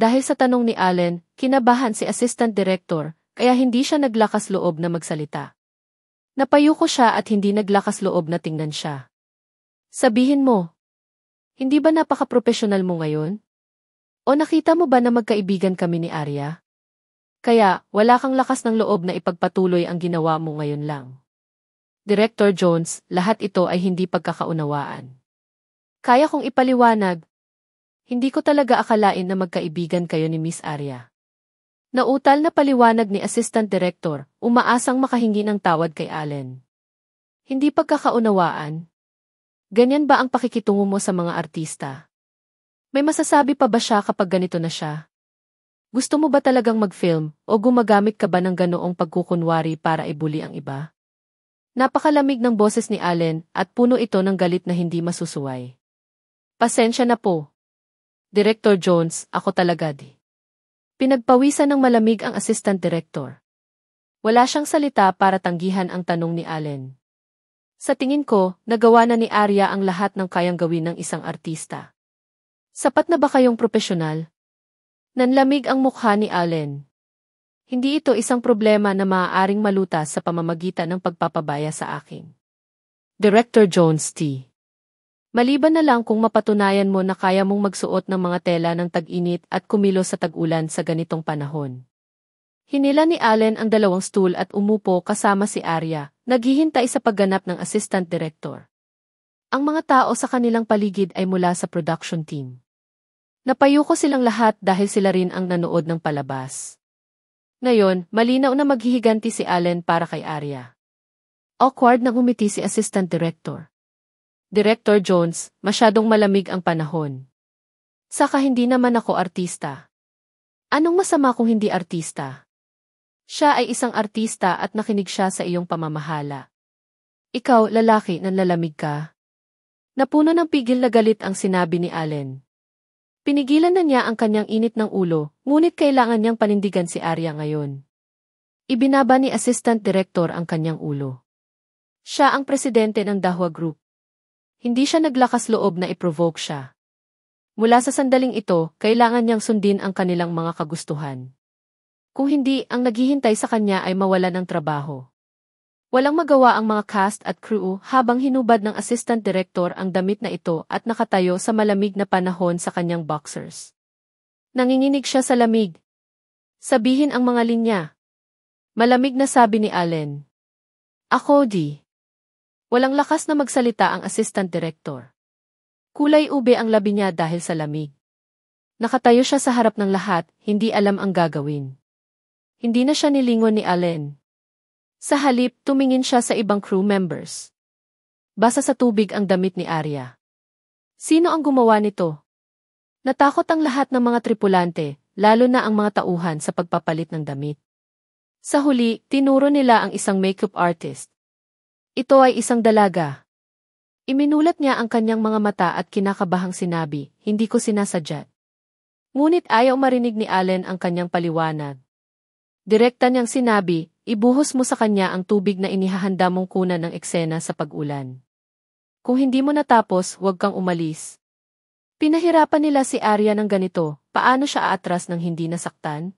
Dahil sa tanong ni Allen, kinabahan si Assistant Director, kaya hindi siya naglakas loob na magsalita. Napayuko siya at hindi naglakas loob na tingnan siya. Sabihin mo, hindi ba napaka-professional mo ngayon? O nakita mo ba na magkaibigan kami ni Arya? Kaya, wala kang lakas ng loob na ipagpatuloy ang ginawa mo ngayon lang. Director Jones, lahat ito ay hindi pagkakaunawaan. Kaya kong ipaliwanag. Hindi ko talaga akalain na magkaibigan kayo ni Miss Arya. Nautal na paliwanag ni Assistant Director, umaasang makahingi ng tawad kay Allen. Hindi pagkakaunawaan. Ganyan ba ang pakikitungo mo sa mga artista? May masasabi pa ba siya kapag ganito na siya? Gusto mo ba talagang mag-film o gumagamit ka ba ng ganoong pagkukunwari para ibuli ang iba? Napakalamig ng boses ni Allen at puno ito ng galit na hindi masusuway. Pasensya na po. Director Jones, ako talaga di. Pinagpawisan ng malamig ang Assistant Director. Wala siyang salita para tanggihan ang tanong ni Allen. Sa tingin ko, nagawa na ni Arya ang lahat ng kayang gawin ng isang artista. Sapat na ba kayong propesyonal? Nanlamig ang mukha ni Allen. Hindi ito isang problema na maaaring malutas sa pamamagitan ng pagpapabaya sa akin. Director Jones T. Maliban na lang kung mapatunayan mo na kaya mong magsuot ng mga tela ng tag-init at kumilos sa tag-ulan sa ganitong panahon. Hinila ni Allen ang dalawang stool at umupo kasama si Arya, naghihintay sa pagganap ng Assistant Director. Ang mga tao sa kanilang paligid ay mula sa production team. Napayuko silang lahat dahil sila rin ang nanood ng palabas. Ngayon, malinaw na maghihiganti si Allen para kay Arya. Awkward na ngumiti si Assistant Director. Director Jones, masyadong malamig ang panahon. Saka hindi naman ako artista. Anong masama kung hindi artista? Siya ay isang artista at nakinig siya sa iyong pamamahala. Ikaw, lalaki, nanlalamig ka. Napuno ng pigil na galit ang sinabi ni Allen. Pinigilan na niya ang kanyang init ng ulo, ngunit kailangan niyang panindigan si Arya ngayon. Ibinaba ni Assistant Director ang kanyang ulo. Siya ang presidente ng Dahua Group. Hindi siya naglakas loob na i-provoke siya. Mula sa sandaling ito, kailangan niyang sundin ang kanilang mga kagustuhan. Kung hindi, ang naghihintay sa kanya ay mawalan ng trabaho. Walang magawa ang mga cast at crew habang hinubad ng Assistant Director ang damit na ito at nakatayo sa malamig na panahon sa kanyang boxers. Nanginginig siya sa lamig. Sabihin ang mga linya. Malamig na sabi ni Allen. Ako di. Walang lakas na magsalita ang Assistant Director. Kulay ube ang labi niya dahil sa lamig. Nakatayo siya sa harap ng lahat, hindi alam ang gagawin. Hindi na siya nilingon ni Allen. Sa halip, tumingin siya sa ibang crew members. Basa sa tubig ang damit ni Arya. Sino ang gumawa nito? Natakot ang lahat ng mga tripulante, lalo na ang mga tauhan sa pagpapalit ng damit. Sa huli, tinuro nila ang isang makeup artist. Ito ay isang dalaga. Iminulat niya ang kanyang mga mata at kinakabahang sinabi, hindi ko sinasadya. Ngunit ayaw marinig ni Allen ang kanyang paliwanag. Direkta niyang sinabi, ibuhos mo sa kanya ang tubig na inihahanda mong kunan ng eksena sa pag-ulan. Kung hindi mo natapos, huwag kang umalis. Pinahirapan nila si Arya ng ganito, paano siya aatras ng hindi nasaktan?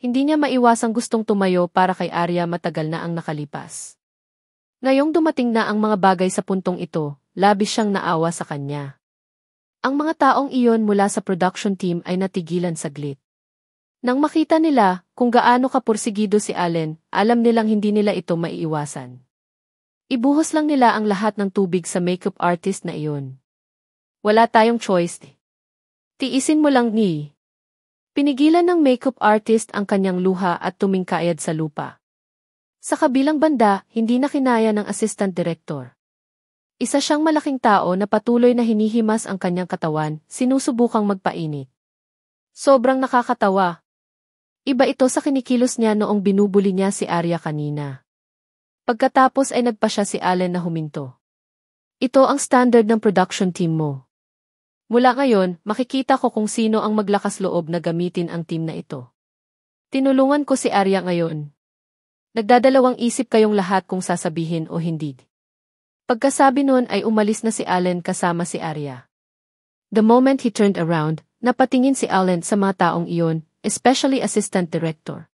Hindi niya maiwasang gustong tumayo para kay Arya matagal na ang nakalipas. Ngayong dumating na ang mga bagay sa puntong ito, labis siyang naawa sa kanya. Ang mga taong iyon mula sa production team ay natigilan saglit. Nang makita nila kung gaano kapursigido si Allen, alam nilang hindi nila ito maiiwasan. Ibuhos lang nila ang lahat ng tubig sa makeup artist na iyon. Wala tayong choice. Tiisin mo lang ni. Pinigilan ng makeup artist ang kanyang luha at tumingkayad sa lupa. Sa kabilang banda, hindi na kinaya ng Assistant Director. Isa siyang malaking tao na patuloy na hinihimas ang kanyang katawan, sinusubukang magpainit. Sobrang nakakatawa. Iba ito sa kinikilos niya noong binubuli niya si Arya kanina. Pagkatapos ay nagpa siya si Allen na huminto. Ito ang standard ng production team mo. Mula ngayon, makikita ko kung sino ang maglakas loob na gamitin ang team na ito. Tinulungan ko si Arya ngayon. Nagdadalawang isip kayong lahat kung sasabihin o hindi. Pagkasabi noon ay umalis na si Allen kasama si Arya. The moment he turned around, napatingin si Allen sa mga taong iyon, especially Assistant Director.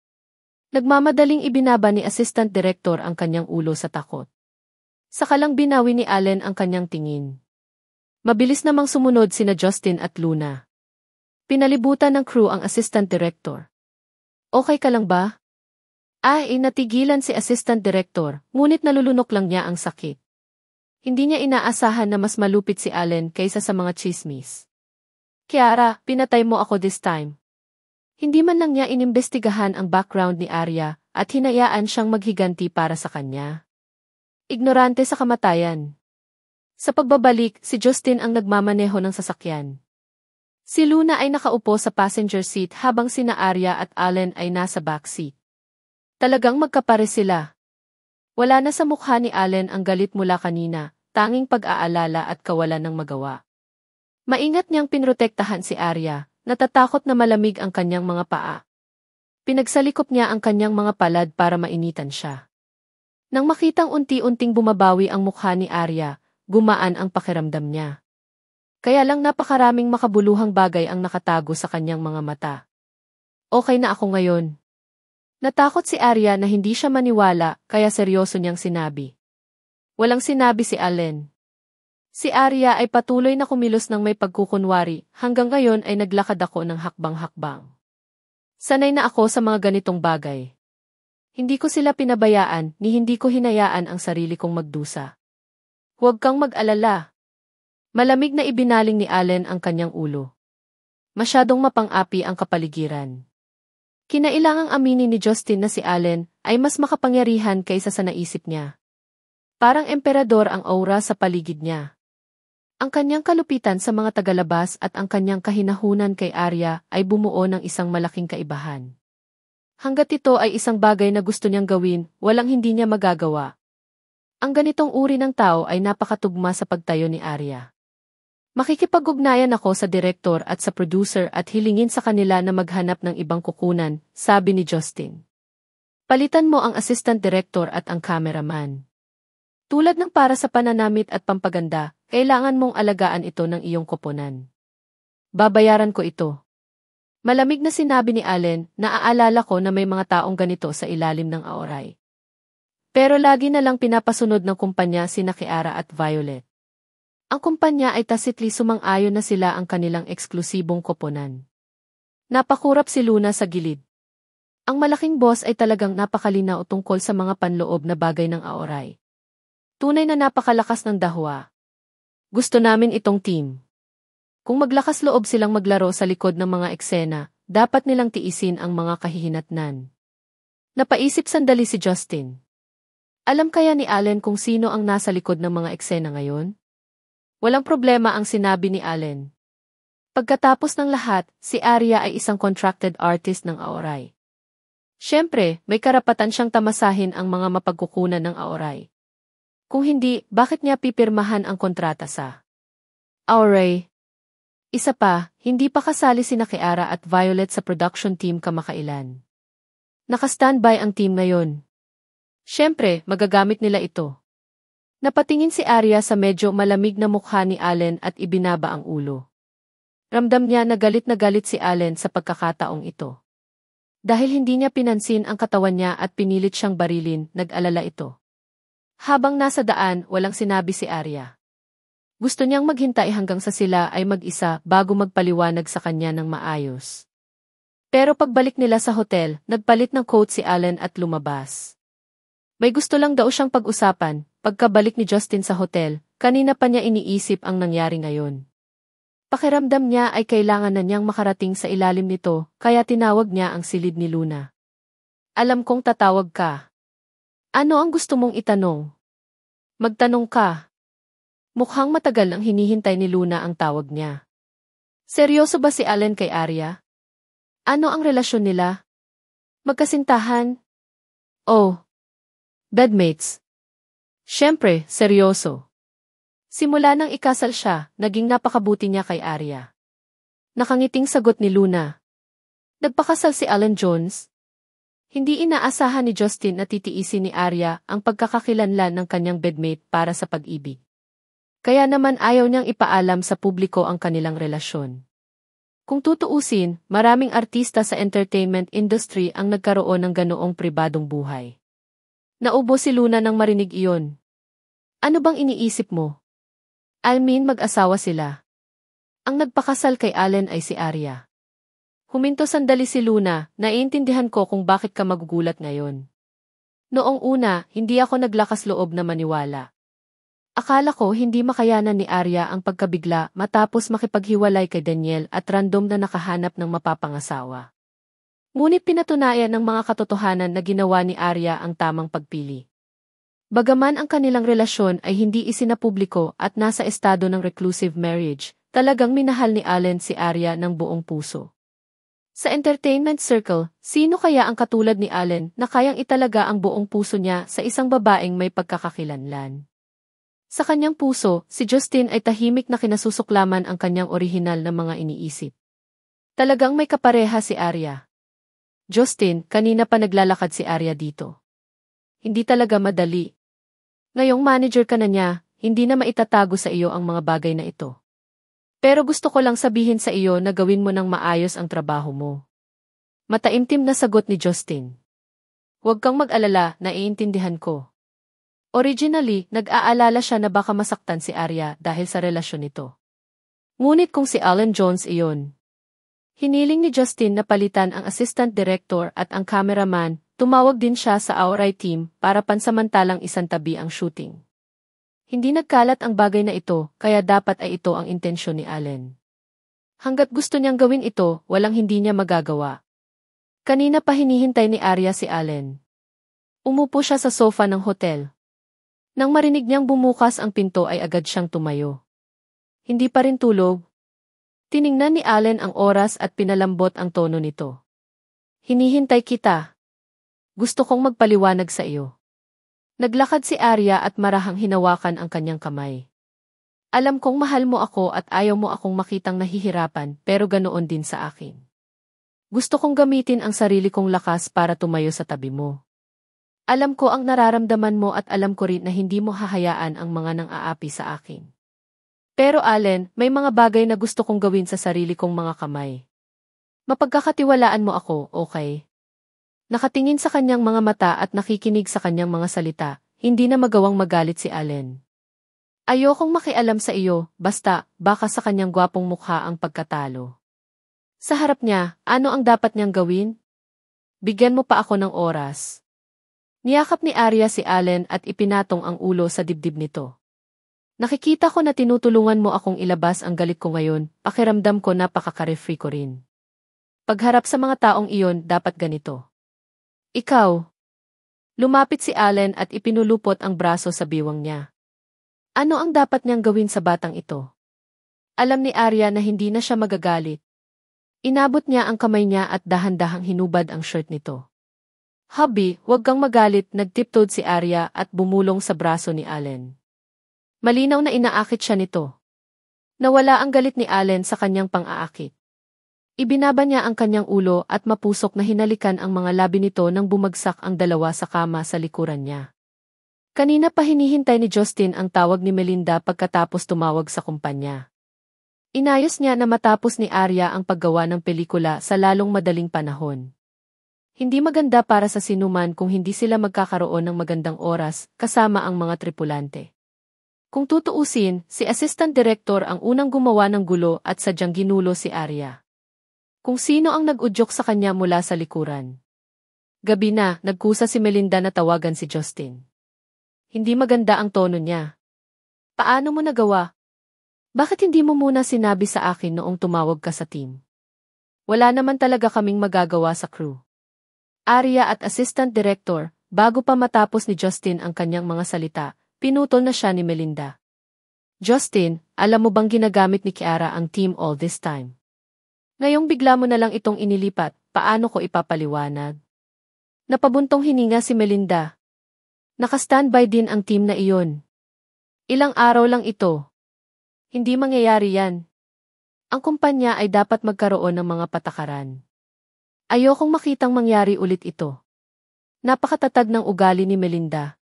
Nagmamadaling ibinaba ni Assistant Director ang kanyang ulo sa takot. Sakalang binawi ni Allen ang kanyang tingin. Mabilis namang sumunod sina Justin at Luna. Pinalibutan ng crew ang Assistant Director. Okay ka lang ba? Natigilan si Assistant Director, ngunit nalulunok lang niya ang sakit. Hindi niya inaasahan na mas malupit si Allen kaysa sa mga chismis. Kiara, pinatay mo ako this time. Hindi man lang niya inimbestigahan ang background ni Arya at hinayaan siyang maghiganti para sa kanya. Ignorante sa kamatayan. Sa pagbabalik, si Justin ang nagmamaneho ng sasakyan. Si Luna ay nakaupo sa passenger seat habang sina Arya at Allen ay nasa backseat. Talagang magkapare sila. Wala na sa mukha ni Allen ang galit mula kanina, tanging pag-aalala at kawalan ng magawa. Maingat niyang pinrotektahan si Arya, natatakot na malamig ang kanyang mga paa. Pinagsalikop niya ang kanyang mga palad para mainitan siya. Nang makitang unti-unting bumabawi ang mukha ni Arya, gumaan ang pakiramdam niya. Kaya lang napakaraming makabuluhang bagay ang nakatago sa kanyang mga mata. Okay na ako ngayon. Natakot si Arya na hindi siya maniwala, kaya seryoso niyang sinabi. Walang sinabi si Allen. Si Arya ay patuloy na kumilos ng may pagkukunwari, hanggang ngayon ay naglakad ako ng hakbang-hakbang. Sanay na ako sa mga ganitong bagay. Hindi ko sila pinabayaan, ni hindi ko hinayaan ang sarili kong magdusa. Huwag kang mag-alala. Malamig na ibinaling ni Allen ang kanyang ulo. Masyadong mapang-api ang kapaligiran. Kinailangang aminin ni Justin na si Allen ay mas makapangyarihan kaysa sa naisip niya. Parang emperador ang aura sa paligid niya. Ang kanyang kalupitan sa mga tagalabas at ang kanyang kahinahunan kay Arya ay bumuo ng isang malaking kaibahan. Hanggat ito ay isang bagay na gusto niyang gawin, walang hindi niya magagawa. Ang ganitong uri ng tao ay napakatugma sa pagtayo ni Arya. Makikipag-ugnayan ako sa direktor at sa producer at hilingin sa kanila na maghanap ng ibang kukunan, sabi ni Justin. Palitan mo ang assistant director at ang cameraman. Tulad ng para sa pananamit at pampaganda, kailangan mong alagaan ito ng iyong koponan. Babayaran ko ito. Malamig na sinabi ni Allen, naaalala ko na may mga taong ganito sa ilalim ng Aoray. Pero lagi na lang pinapasunod ng kumpanya sina Kiara at Violet. Ang kumpanya ay tacitly sumang-ayon na sila ang kanilang eksklusibong koponan. Napakurap si Luna sa gilid. Ang malaking boss ay talagang napakalinaw tungkol sa mga panloob na bagay ng Aoray. Tunay na napakalakas ng dahwa. Gusto namin itong team. Kung maglakas loob silang maglaro sa likod ng mga eksena, dapat nilang tiisin ang mga kahihinatnan. Napaisip sandali si Justin. Alam kaya ni Allen kung sino ang nasa likod ng mga eksena ngayon? Walang problema ang sinabi ni Allen. Pagkatapos ng lahat, si Arya ay isang contracted artist ng Aoray. Siyempre, may karapatan siyang tamasahin ang mga mapagkukunan ng Aoray. Kung hindi, bakit niya pipirmahan ang kontrata sa Aoray? Isa pa, hindi pa kasali sina Kiara at Violet sa production team kamakailan. Naka-standby ang team ngayon. Siyempre, magagamit nila ito. Napatingin si Arya sa medyo malamig na mukha ni Allen at ibinaba ang ulo. Ramdam niya na galit si Allen sa pagkakataong ito. Dahil hindi niya pinansin ang katawan niya at pinilit siyang barilin, nag-alala ito. Habang nasa daan, walang sinabi si Arya. Gusto niyang maghintay hanggang sa sila ay mag-isa bago magpaliwanag sa kanya ng maayos. Pero pagbalik nila sa hotel, nagpalit ng coat si Allen at lumabas. May gusto lang daw siyang pag-usapan. Pagkabalik ni Justin sa hotel, kanina pa niya iniisip ang nangyari ngayon. Pakiramdam niya ay kailangan na niyang makarating sa ilalim nito, kaya tinawag niya ang silid ni Luna. Alam kong tatawag ka. Ano ang gusto mong itanong? Magtanong ka. Mukhang matagal ang hinihintay ni Luna ang tawag niya. Seryoso ba si Allen kay Arya? Ano ang relasyon nila? Magkasintahan? Oh. Bedmates. Siyempre, seryoso. Simula nang ikasal siya, naging napakabuti niya kay Arya. Nakangiting sagot ni Luna. Nagpakasal si Alan Jones? Hindi inaasahan ni Justin na titiisin ni Arya ang pagkakakilanlan ng kanyang bedmate para sa pag-ibig. Kaya naman ayaw niyang ipaalam sa publiko ang kanilang relasyon. Kung tutuusin, maraming artista sa entertainment industry ang nagkaroon ng ganoong pribadong buhay. Naubo si Luna nang marinig iyon. Ano bang iniisip mo? I mean mag-asawa sila. Ang nagpakasal kay Allen ay si Arya. Huminto sandali si Luna, naiintindihan ko kung bakit ka magugulat ngayon. Noong una, hindi ako naglakas loob na maniwala. Akala ko hindi makayanan ni Arya ang pagkabigla matapos makipaghiwalay kay Daniel at random na nakahanap ng mapapangasawa. Ngunit pinatunayan ng mga katotohanan na ginawa ni Arya ang tamang pagpili. Bagaman ang kanilang relasyon ay hindi isinapubliko at nasa estado ng reclusive marriage, talagang minahal ni Allen si Arya ng buong puso. Sa entertainment circle, sino kaya ang katulad ni Allen na kayang italaga ang buong puso niya sa isang babaeng may pagkakakilanlan? Sa kanyang puso, si Justin ay tahimik na kinasusuklaman ang kanyang orihinal na mga iniisip. Talagang may kapareha si Arya. Justin, kanina pa naglalakad si Arya dito. Hindi talaga madali. Ngayong manager ka na niya, hindi na maitatago sa iyo ang mga bagay na ito. Pero gusto ko lang sabihin sa iyo na gawin mo ng maayos ang trabaho mo. Mataimtim na sagot ni Justin. Huwag kang mag-alala, naiintindihan ko. Originally, nag-aalala siya na baka masaktan si Arya dahil sa relasyon nito. Ngunit kung si Alan Jones iyon. Hiniling ni Justin na palitan ang assistant director at ang cameraman, tumawag din siya sa Auray team para pansamantalang isantabi ang shooting. Hindi nagkalat ang bagay na ito, kaya dapat ay ito ang intensyon ni Allen. Hanggat gusto niyang gawin ito, walang hindi niya magagawa. Kanina pa hinihintay ni Arya si Allen. Umupo siya sa sofa ng hotel. Nang marinig niyang bumukas ang pinto ay agad siyang tumayo. Hindi pa rin tulog. Tiningnan ni Allen ang oras at pinalambot ang tono nito. Hinihintay kita. Gusto kong magpaliwanag sa iyo. Naglakad si Arya at marahang hinawakan ang kanyang kamay. Alam kong mahal mo ako at ayaw mo akong makitang nahihirapan pero ganoon din sa akin. Gusto kong gamitin ang sarili kong lakas para tumayo sa tabi mo. Alam ko ang nararamdaman mo at alam ko rin na hindi mo hahayaan ang mga nang-aapi sa akin. Pero Allen, may mga bagay na gusto kong gawin sa sarili kong mga kamay. Mapagkakatiwalaan mo ako, okay? Nakatingin sa kanyang mga mata at nakikinig sa kanyang mga salita, hindi na magawang magalit si Allen. Ayokong makialam sa iyo, basta, baka sa kanyang gwapong mukha ang pagkatalo. Sa harap niya, ano ang dapat niyang gawin? Bigyan mo pa ako ng oras. Niyakap ni Arya si Allen at ipinatong ang ulo sa dibdib nito. Nakikita ko na tinutulungan mo akong ilabas ang galit ko ngayon, pakiramdam ko napakaka-refree ko rin. Pagharap sa mga taong iyon, dapat ganito. Ikaw. Lumapit si Allen at ipinulupot ang braso sa biwang niya. Ano ang dapat niyang gawin sa batang ito? Alam ni Arya na hindi na siya magagalit. Inabot niya ang kamay niya at dahan-dahang hinubad ang shirt nito. Hubby, huwag kang magalit, nagtiptoed si Arya at bumulong sa braso ni Allen. Malinaw na inaakit siya nito. Nawala ang galit ni Allen sa kanyang pang-aakit. Ibinaba niya ang kanyang ulo at mapusok na hinalikan ang mga labi nito nang bumagsak ang dalawa sa kama sa likuran niya. Kanina pa hinihintay ni Justin ang tawag ni Melinda pagkatapos tumawag sa kumpanya. Inayos niya na matapos ni Arya ang paggawa ng pelikula sa lalong madaling panahon. Hindi maganda para sa sinuman kung hindi sila magkakaroon ng magandang oras kasama ang mga tripulante. Kung tutuusin, si Assistant Director ang unang gumawa ng gulo at sadyang ginulo si Arya. Kung sino ang nag-udyok sa kanya mula sa likuran. Gabi na, nagkusa si Melinda na tawagan si Justin. Hindi maganda ang tono niya. Paano mo nagawa? Bakit hindi mo muna sinabi sa akin noong tumawag ka sa team? Wala naman talaga kaming magagawa sa crew. Arya at Assistant Director, bago pa matapos ni Justin ang kanyang mga salita, pinutol na siya ni Melinda. Justin, alam mo bang ginagamit ni Kiara ang team all this time? Ngayong bigla mo na lang itong inilipat, paano ko ipapaliwanag? Napabuntong hininga si Melinda. Naka-standby din ang team na iyon. Ilang araw lang ito. Hindi mangyayari yan. Ang kumpanya ay dapat magkaroon ng mga patakaran. Ayokong makitang mangyari ulit ito. Napakatatag ng ugali ni Melinda.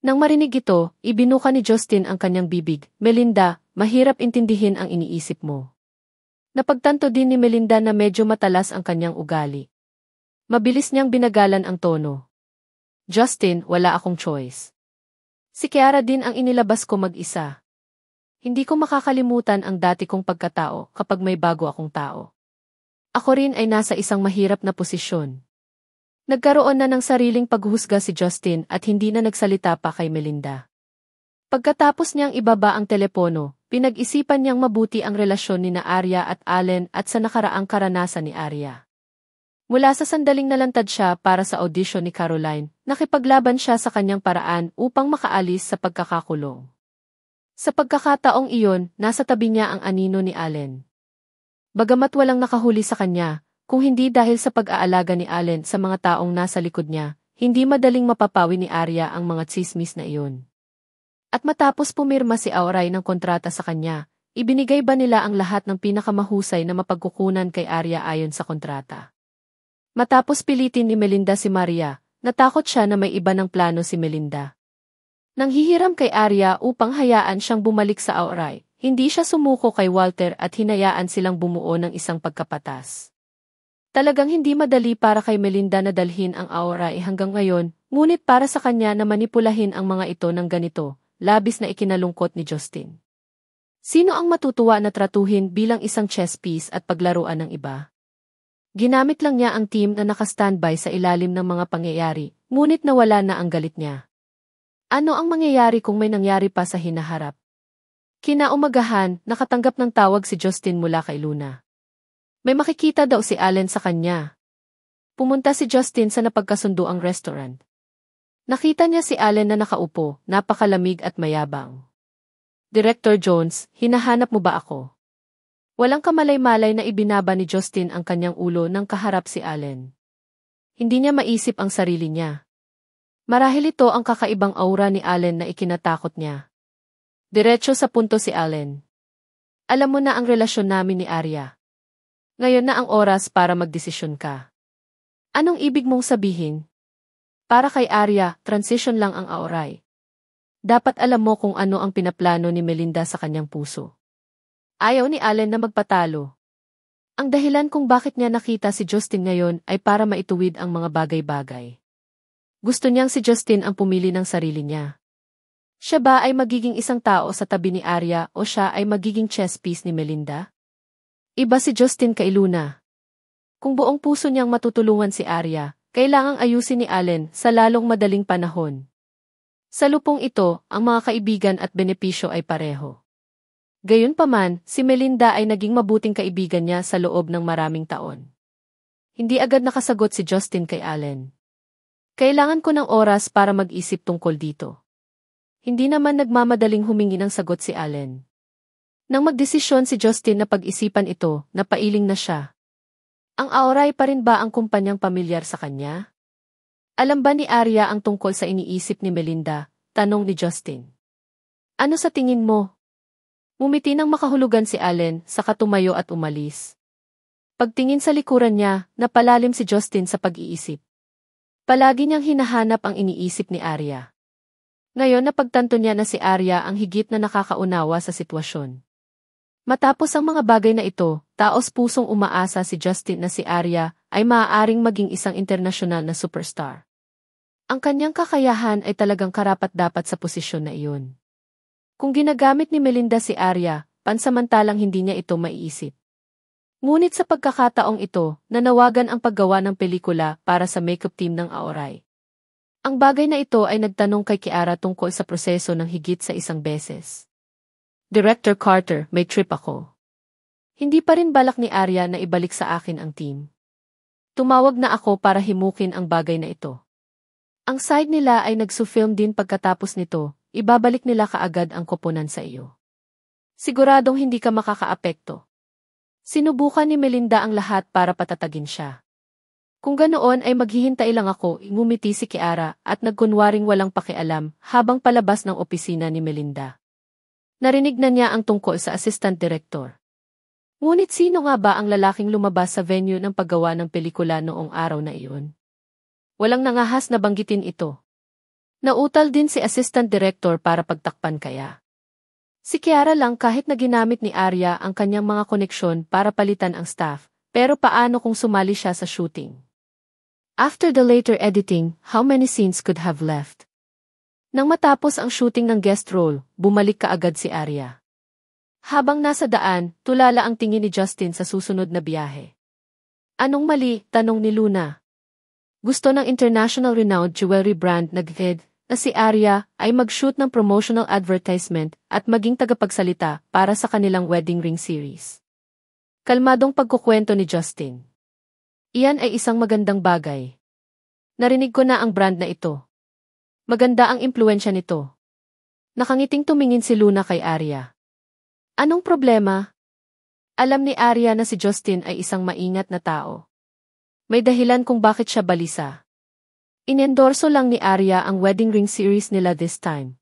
Nang marinig ito, ibinuka ni Justin ang kanyang bibig. Melinda, mahirap intindihin ang iniisip mo. Napagtanto din ni Melinda na medyo matalas ang kanyang ugali. Mabilis niyang binagalan ang tono. Justin, wala akong choice. Si Kiara din ang inilabas ko mag-isa. Hindi ko makakalimutan ang dati kong pagkatao kapag may bago akong tao. Ako rin ay nasa isang mahirap na posisyon. Nagkaroon na ng sariling paghusga si Justin at hindi na nagsalita pa kay Melinda. Pagkatapos niyang ibaba ang telepono, pinag-isipan niyang mabuti ang relasyon ni Arya at Allen at sa nakaraang karanasan ni Arya. Mula sa sandaling nalantad siya para sa audition ni Caroline, nakipaglaban siya sa kanyang paraan upang makaalis sa pagkakakulong. Sa pagkakataong iyon, nasa tabi niya ang anino ni Allen. Bagamat walang nakahuli sa kanya, kung hindi dahil sa pag-aalaga ni Allen sa mga taong nasa likod niya, hindi madaling mapapawi ni Arya ang mga tsismis na iyon. At matapos pumirma si Auray ng kontrata sa kanya, ibinigay ba nila ang lahat ng pinakamahusay na mapagkukunan kay Arya ayon sa kontrata? Matapos pilitin ni Melinda si Maria, natakot siya na may iba ng plano si Melinda. Nanghihiram kay Arya upang hayaan siyang bumalik sa Auray, hindi siya sumuko kay Walter at hinayaan silang bumuo ng isang pagkapatas. Talagang hindi madali para kay Melinda na dalhin ang Auray hanggang ngayon, ngunit para sa kanya na manipulahin ang mga ito ng ganito, labis na ikinalungkot ni Justin. Sino ang matutuwa na tratuhin bilang isang chess piece at paglaruan ng iba? Ginamit lang niya ang team na nakastandby sa ilalim ng mga pangyayari, ngunit nawala na ang galit niya. Ano ang mangyayari kung may nangyari pa sa hinaharap? Kinaumagahan, nakatanggap ng tawag si Justin mula kay Luna. May makikita daw si Allen sa kanya. Pumunta si Justin sa napagkasunduang restaurant. Nakita niya si Allen na nakaupo, napakalamig at mayabang. Director Jones, hinahanap mo ba ako? Walang kamalay-malay na ibinaba ni Justin ang kanyang ulo nang kaharap si Allen. Hindi niya maisip ang sarili niya. Marahil ito ang kakaibang aura ni Allen na ikinatakot niya. Diretso sa punto si Allen. Alam mo na ang relasyon namin ni Arya. Ngayon na ang oras para magdesisyon ka. Anong ibig mong sabihin? Para kay Arya, transition lang ang Auray. Dapat alam mo kung ano ang pinaplano ni Melinda sa kanyang puso. Ayaw ni Allen na magpatalo. Ang dahilan kung bakit niya nakita si Justin ngayon ay para maituwid ang mga bagay-bagay. Gusto niyang si Justin ang pumili ng sarili niya. Siya ba ay magiging isang tao sa tabi ni Arya o siya ay magiging chess piece ni Melinda? Iba si Justin kay Luna. Kung buong puso niyang matutulungan si Arya, kailangang ayusin ni Allen sa lalong madaling panahon. Sa lupong ito, ang mga kaibigan at benepisyo ay pareho. Gayunpaman, si Melinda ay naging mabuting kaibigan niya sa loob ng maraming taon. Hindi agad nakasagot si Justin kay Allen. Kailangan ko ng oras para mag-isip tungkol dito. Hindi naman nagmamadaling humingi ng sagot si Allen. Nang magdesisyon si Justin na pag-isipan ito, napailing na siya. Ang Auray pa rin ba ang kumpanyang pamilyar sa kanya? Alam ba ni Arya ang tungkol sa iniisip ni Melinda? Tanong ni Justin. Ano sa tingin mo? Ngumiti nang makahulugan si Allen, saka tumayo at umalis. Pagtingin sa likuran niya, napalalim si Justin sa pag-iisip. Palagi niyang hinahanap ang iniisip ni Arya. Ngayon napagtanto niya na si Arya ang higit na nakakaunawa sa sitwasyon. Matapos ang mga bagay na ito, taos-pusong umaasa si Justin na si Arya ay maaaring maging isang internasyonal na superstar. Ang kanyang kakayahan ay talagang karapat-dapat sa posisyon na iyon. Kung ginagamit ni Melinda si Arya, pansamantalang hindi niya ito maiisip. Ngunit sa pagkakataong ito, nanawagan ang paggawa ng pelikula para sa makeup team ng Auray. Ang bagay na ito ay nagtanong kay Kiara tungkol sa proseso ng higit sa isang beses. Director Carter, may trip ako. Hindi pa rin balak ni Arya na ibalik sa akin ang team. Tumawag na ako para himukin ang bagay na ito. Ang side nila ay nagsu-film din pagkatapos nito, ibabalik nila kaagad ang koponan sa iyo. Siguradong hindi ka makakaapekto. Sinubukan ni Melinda ang lahat para patatagin siya. Kung ganoon ay maghihintay lang ako, ngumiti si Kiara at nagkunwaring walang pakialam habang palabas ng opisina ni Melinda. Narinig na niya ang tungkol sa assistant director. Ngunit sino nga ba ang lalaking lumabas sa venue ng paggawa ng pelikula noong araw na iyon? Walang nangahas na banggitin ito. Nautal din si assistant director para pagtakpan kaya. Si Kiara lang kahit na ginamit ni Arya ang kanyang mga koneksyon para palitan ang staff, pero paano kung sumali siya sa shooting? After the later editing, how many scenes could have left? Nang matapos ang shooting ng guest role, bumalik kaagad si Arya. Habang nasa daan, tulala ang tingin ni Justin sa susunod na biyahe. Anong mali? Tanong ni Luna. Gusto ng international renowned jewelry brand na head na si Arya ay mag-shoot ng promotional advertisement at maging tagapagsalita para sa kanilang wedding ring series. Kalmadong pagkukwento ni Justin. Iyan ay isang magandang bagay. Narinig ko na ang brand na ito. Maganda ang impluensya nito. Nakangiting tumingin si Luna kay Arya. Anong problema? Alam ni Arya na si Justin ay isang maingat na tao. May dahilan kung bakit siya balisa. Inendorso lang ni Arya ang wedding ring series nila this time.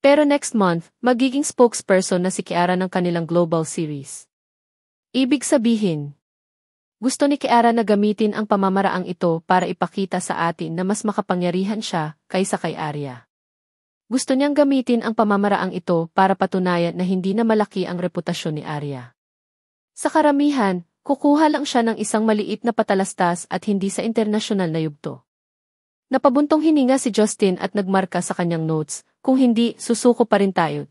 Pero next month, magiging spokesperson na si Kiara ng kanilang global series. Ibig sabihin, gusto ni Kiara na gamitin ang pamamaraang ito para ipakita sa atin na mas makapangyarihan siya kaysa kay Arya. Gusto niyang gamitin ang pamamaraang ito para patunayan na hindi na malaki ang reputasyon ni Arya. Sa karamihan, kukuha lang siya ng isang maliit na patalastas at hindi sa internasyonal na yugto. Napabuntong hininga si Justin at nagmarka sa kanyang notes, kung hindi, susuko pa rin tayo.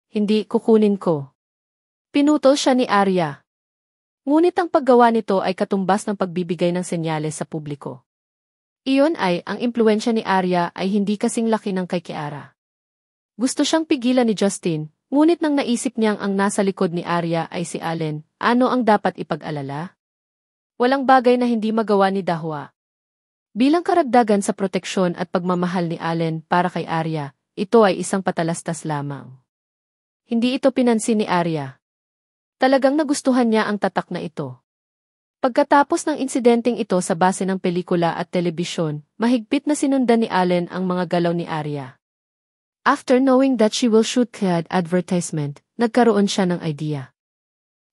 Hindi, kukunin ko. Pinutol siya ni Arya. Ngunit ang paggawa nito ay katumbas ng pagbibigay ng senyales sa publiko. Iyon ay, ang impluensya ni Arya ay hindi kasing laki ng kay Kiara. Gusto siyang pigilan ni Justin, ngunit nang naisip niyang ang nasa likod ni Arya ay si Allen, ano ang dapat ipag-alala? Walang bagay na hindi magawa ni Dahua. Bilang karagdagan sa proteksyon at pagmamahal ni Allen para kay Arya, ito ay isang patalastas lamang. Hindi ito pinansin ni Arya. Talagang nagustuhan niya ang tatak na ito. Pagkatapos ng insidenteng ito sa base ng pelikula at telebisyon, mahigpit na sinundan ni Allen ang mga galaw ni Arya. After knowing that she will shoot the advertisement, nagkaroon siya ng idea.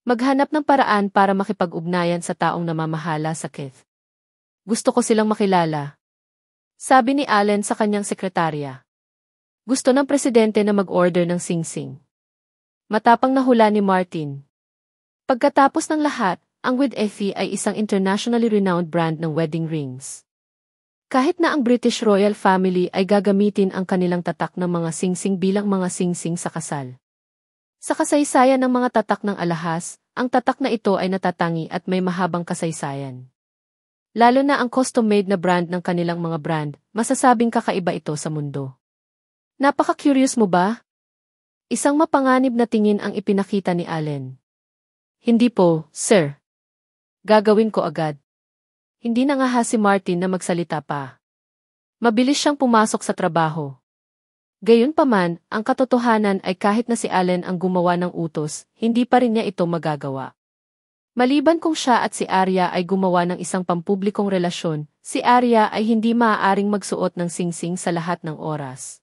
Maghanap ng paraan para makipag-ugnayan sa taong namamahala sa Keith. Gusto ko silang makilala. Sabi ni Allen sa kanyang sekretarya. Gusto ng presidente na mag-order ng sing-sing. Matapang na hula ni Martin. Pagkatapos ng lahat, ang With Effie ay isang internationally renowned brand ng wedding rings. Kahit na ang British royal family ay gagamitin ang kanilang tatak ng mga sing-sing bilang mga sing-sing sa kasal. Sa kasaysayan ng mga tatak ng alahas, ang tatak na ito ay natatangi at may mahabang kasaysayan. Lalo na ang custom-made na brand ng kanilang mga brand, masasabing kakaiba ito sa mundo. Napaka-curious mo ba? Isang mapanganib na tingin ang ipinakita ni Allen. Hindi po, sir. Gagawin ko agad. Hindi na nga si Martin na magsalita pa. Mabilis siyang pumasok sa trabaho. Gayunpaman, ang katotohanan ay kahit na si Allen ang gumawa ng utos, hindi pa rin niya ito magagawa. Maliban kung siya at si Arya ay gumawa ng isang pampublikong relasyon, si Arya ay hindi maaaring magsuot ng sing-sing sa lahat ng oras.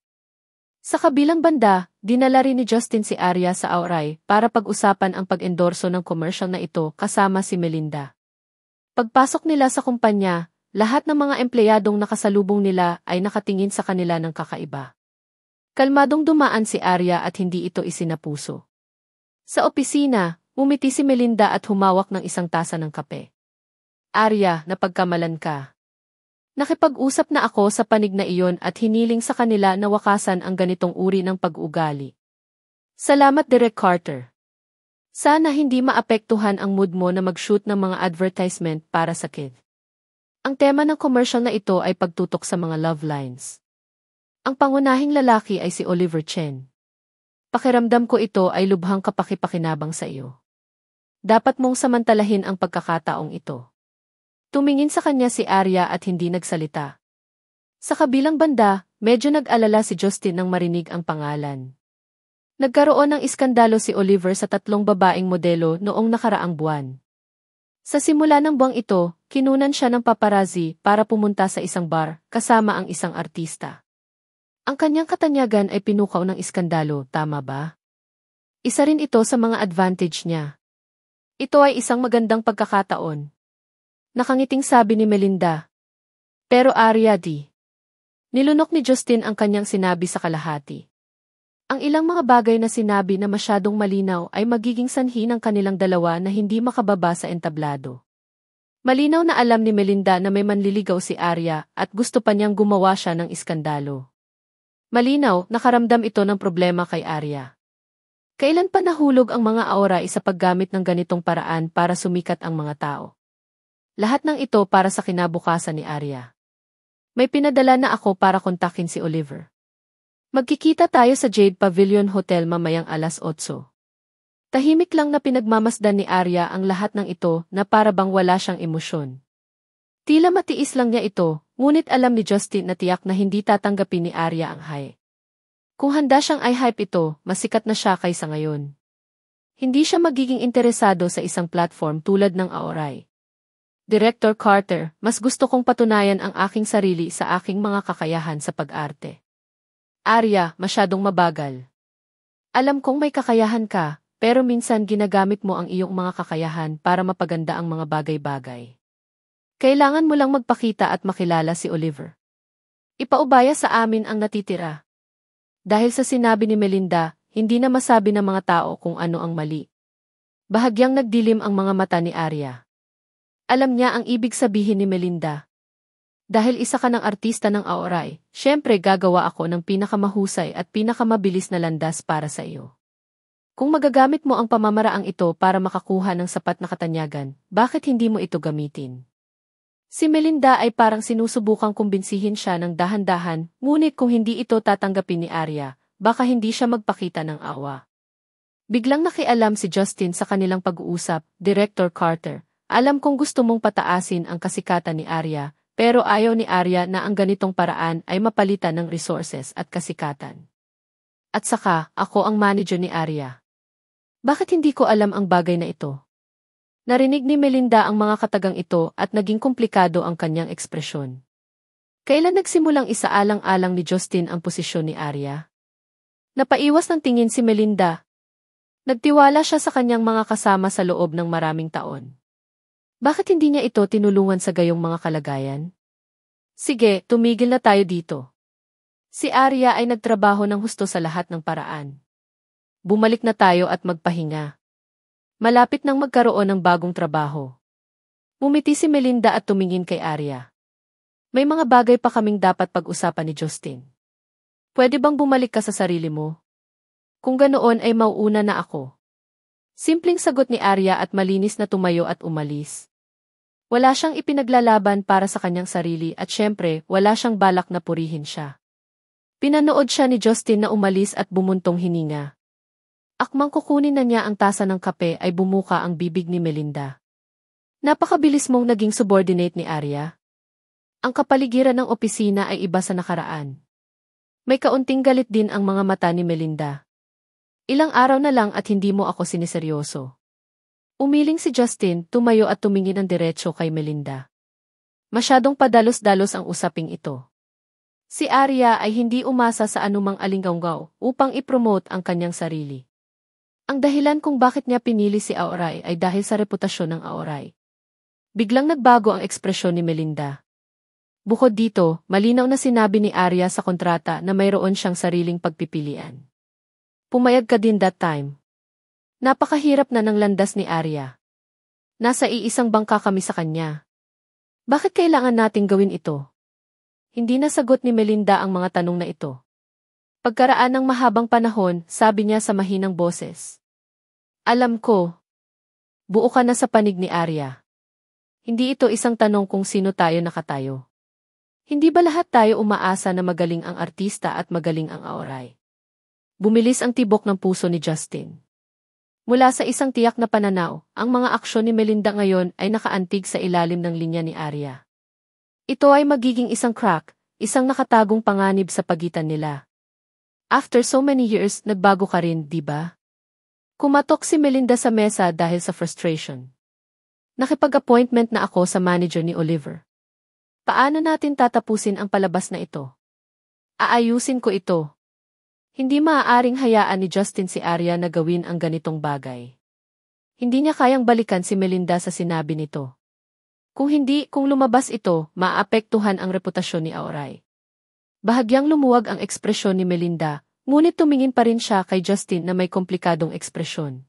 Sa kabilang banda, dinala rin ni Justin si Arya sa Auray para pag-usapan ang pag-endorso ng commercial na ito kasama si Melinda. Pagpasok nila sa kumpanya, lahat ng mga empleyadong nakasalubong nila ay nakatingin sa kanila ng kakaiba. Kalmadong dumaan si Arya at hindi ito isinapuso. Sa opisina, umiti si Melinda at humawak ng isang tasa ng kape. Arya, napagkamalan ka. Nakipag-usap na ako sa panig na iyon at hiniling sa kanila na wakasan ang ganitong uri ng pag-ugali. Salamat Direk Carter. Sana hindi maapektuhan ang mood mo na mag-shoot ng mga advertisement para sa kid. Ang tema ng commercial na ito ay pagtutok sa mga love lines. Ang pangunahing lalaki ay si Oliver Chen. Pakiramdam ko ito ay lubhang kapaki-pakinabang sa iyo. Dapat mong samantalahin ang pagkakataong ito. Tumingin sa kanya si Arya at hindi nagsalita. Sa kabilang banda, medyo nag-alala si Justin nang marinig ang pangalan. Nagkaroon ng iskandalo si Oliver sa 3 babaeng modelo noong nakaraang buwan. Sa simula ng buwang ito, kinunan siya ng paparazzi para pumunta sa isang bar kasama ang isang artista. Ang kanyang katanyagan ay pinukaw ng iskandalo, tama ba? Isa rin ito sa mga advantage niya. Ito ay isang magandang pagkakataon. Nakangiting sabi ni Melinda. Pero Arya di. Nilunok ni Justin ang kanyang sinabi sa kalahati. Ang ilang mga bagay na sinabi na masyadong malinaw ay magiging sanhi ng kanilang dalawa na hindi makababa sa entablado. Malinaw na alam ni Melinda na may manliligaw si Arya at gusto pa niyang gumawa siya ng iskandalo. Malinaw, nakaramdam ito ng problema kay Arya. Kailan pa nahulog ang mga Aorai sa paggamit ng ganitong paraan para sumikat ang mga tao? Lahat ng ito para sa kinabukasan ni Arya. May pinadala na ako para kontakin si Oliver. Magkikita tayo sa Jade Pavilion Hotel mamayang alas 8. Tahimik lang na pinagmamasdan ni Arya ang lahat ng ito na para bang wala siyang emosyon. Tila matiis lang niya ito, ngunit alam ni Justin na tiyak na hindi tatanggapin ni Arya ang high. Kung handa siyang i-hype ito, masikat na siya kaysa ngayon. Hindi siya magiging interesado sa isang platform tulad ng Aorai. Director Carter, mas gusto kong patunayan ang aking sarili sa aking mga kakayahan sa pag-arte. Arya, masyadong mabagal. Alam kong may kakayahan ka, pero minsan ginagamit mo ang iyong mga kakayahan para mapaganda ang mga bagay-bagay. Kailangan mo lang magpakita at makilala si Oliver. Ipaubaya sa amin ang natitira. Dahil sa sinabi ni Melinda, hindi na masabi ng mga tao kung ano ang mali. Bahagyang nagdilim ang mga mata ni Arya. Alam niya ang ibig sabihin ni Melinda. Dahil isa ka ng artista ng Aorai, syempre gagawa ako ng pinakamahusay at pinakamabilis na landas para sa iyo. Kung magagamit mo ang pamamaraang ito para makakuha ng sapat na katanyagan, bakit hindi mo ito gamitin? Si Melinda ay parang sinusubukang kumbinsihin siya ng dahan-dahan, ngunit kung hindi ito tatanggapin ni Arya, baka hindi siya magpakita ng awa. Biglang nakialam si Justin sa kanilang pag-uusap, Director Carter, alam kong gusto mong pataasin ang kasikatan ni Arya, pero ayaw ni Arya na ang ganitong paraan ay mapalitan ng resources at kasikatan. At saka, ako ang manager ni Arya. Bakit hindi ko alam ang bagay na ito? Narinig ni Melinda ang mga katagang ito at naging komplikado ang kanyang ekspresyon. Kailan nagsimulang isaalang-alang ni Justin ang posisyon ni Arya? Napaiwas ng tingin si Melinda. Nagtiwala siya sa kanyang mga kasama sa loob ng maraming taon. Bakit hindi niya ito tinulungan sa gayong mga kalagayan? Sige, tumigil na tayo dito. Si Arya ay nagtrabaho ng husto sa lahat ng paraan. Bumalik na tayo at magpahinga. Malapit nang magkaroon ng bagong trabaho. Ngumiti si Melinda at tumingin kay Arya. May mga bagay pa kaming dapat pag-usapan ni Justin. Pwede bang bumalik ka sa sarili mo? Kung ganoon ay mauuna na ako. Simpleng sagot ni Arya at malinis na tumayo at umalis. Wala siyang ipinaglalaban para sa kanyang sarili at syempre wala siyang balak na purihin siya. Pinanood siya ni Justin na umalis at bumuntong hininga. Akmang kukunin na niya ang tasa ng kape ay bumuka ang bibig ni Melinda. Napakabilis mong naging subordinate ni Arya. Ang kapaligiran ng opisina ay iba sa nakaraan. May kaunting galit din ang mga mata ni Melinda. Ilang araw na lang at hindi mo ako siniseryoso. Umiling si Justin, tumayo at tumingin ng diretso kay Melinda. Masyadong padalos-dalos ang usaping ito. Si Arya ay hindi umasa sa anumang alinggaw upang ipromote ang kanyang sarili. Ang dahilan kung bakit niya pinili si Aorai ay dahil sa reputasyon ng Aorai. Biglang nagbago ang ekspresyon ni Melinda. Bukod dito, malinaw na sinabi ni Arya sa kontrata na mayroon siyang sariling pagpipilian. Pumayag ka din that time. Napakahirap na ng landas ni Arya. Nasa iisang bangka kami sa kanya. Bakit kailangan nating gawin ito? Hindi nasagot ni Melinda ang mga tanong na ito. Pagkaraan ng mahabang panahon, sabi niya sa mahinang boses. Alam ko. Buo ka na sa panig ni Arya. Hindi ito isang tanong kung sino tayo nakatayo. Hindi ba lahat tayo umaasa na magaling ang artista at magaling ang Aorai? Bumilis ang tibok ng puso ni Justin. Mula sa isang tiyak na pananaw, ang mga aksyon ni Melinda ngayon ay nakaantig sa ilalim ng linya ni Arya. Ito ay magiging isang crack, isang nakatagong panganib sa pagitan nila. After so many years, nagbago ka rin, di ba? Kumatok si Melinda sa mesa dahil sa frustration. Nakipag-appointment na ako sa manager ni Oliver. Paano natin tatapusin ang palabas na ito? Aayusin ko ito. Hindi maaaring hayaan ni Justin si Arya na gawin ang ganitong bagay. Hindi niya kayang balikan si Melinda sa sinabi nito. Kung lumabas ito, maapektuhan ang reputasyon ni Aorai. Bahagyang lumuwag ang ekspresyon ni Melinda, Ngunit tumingin pa rin siya kay Justin na may komplikadong ekspresyon.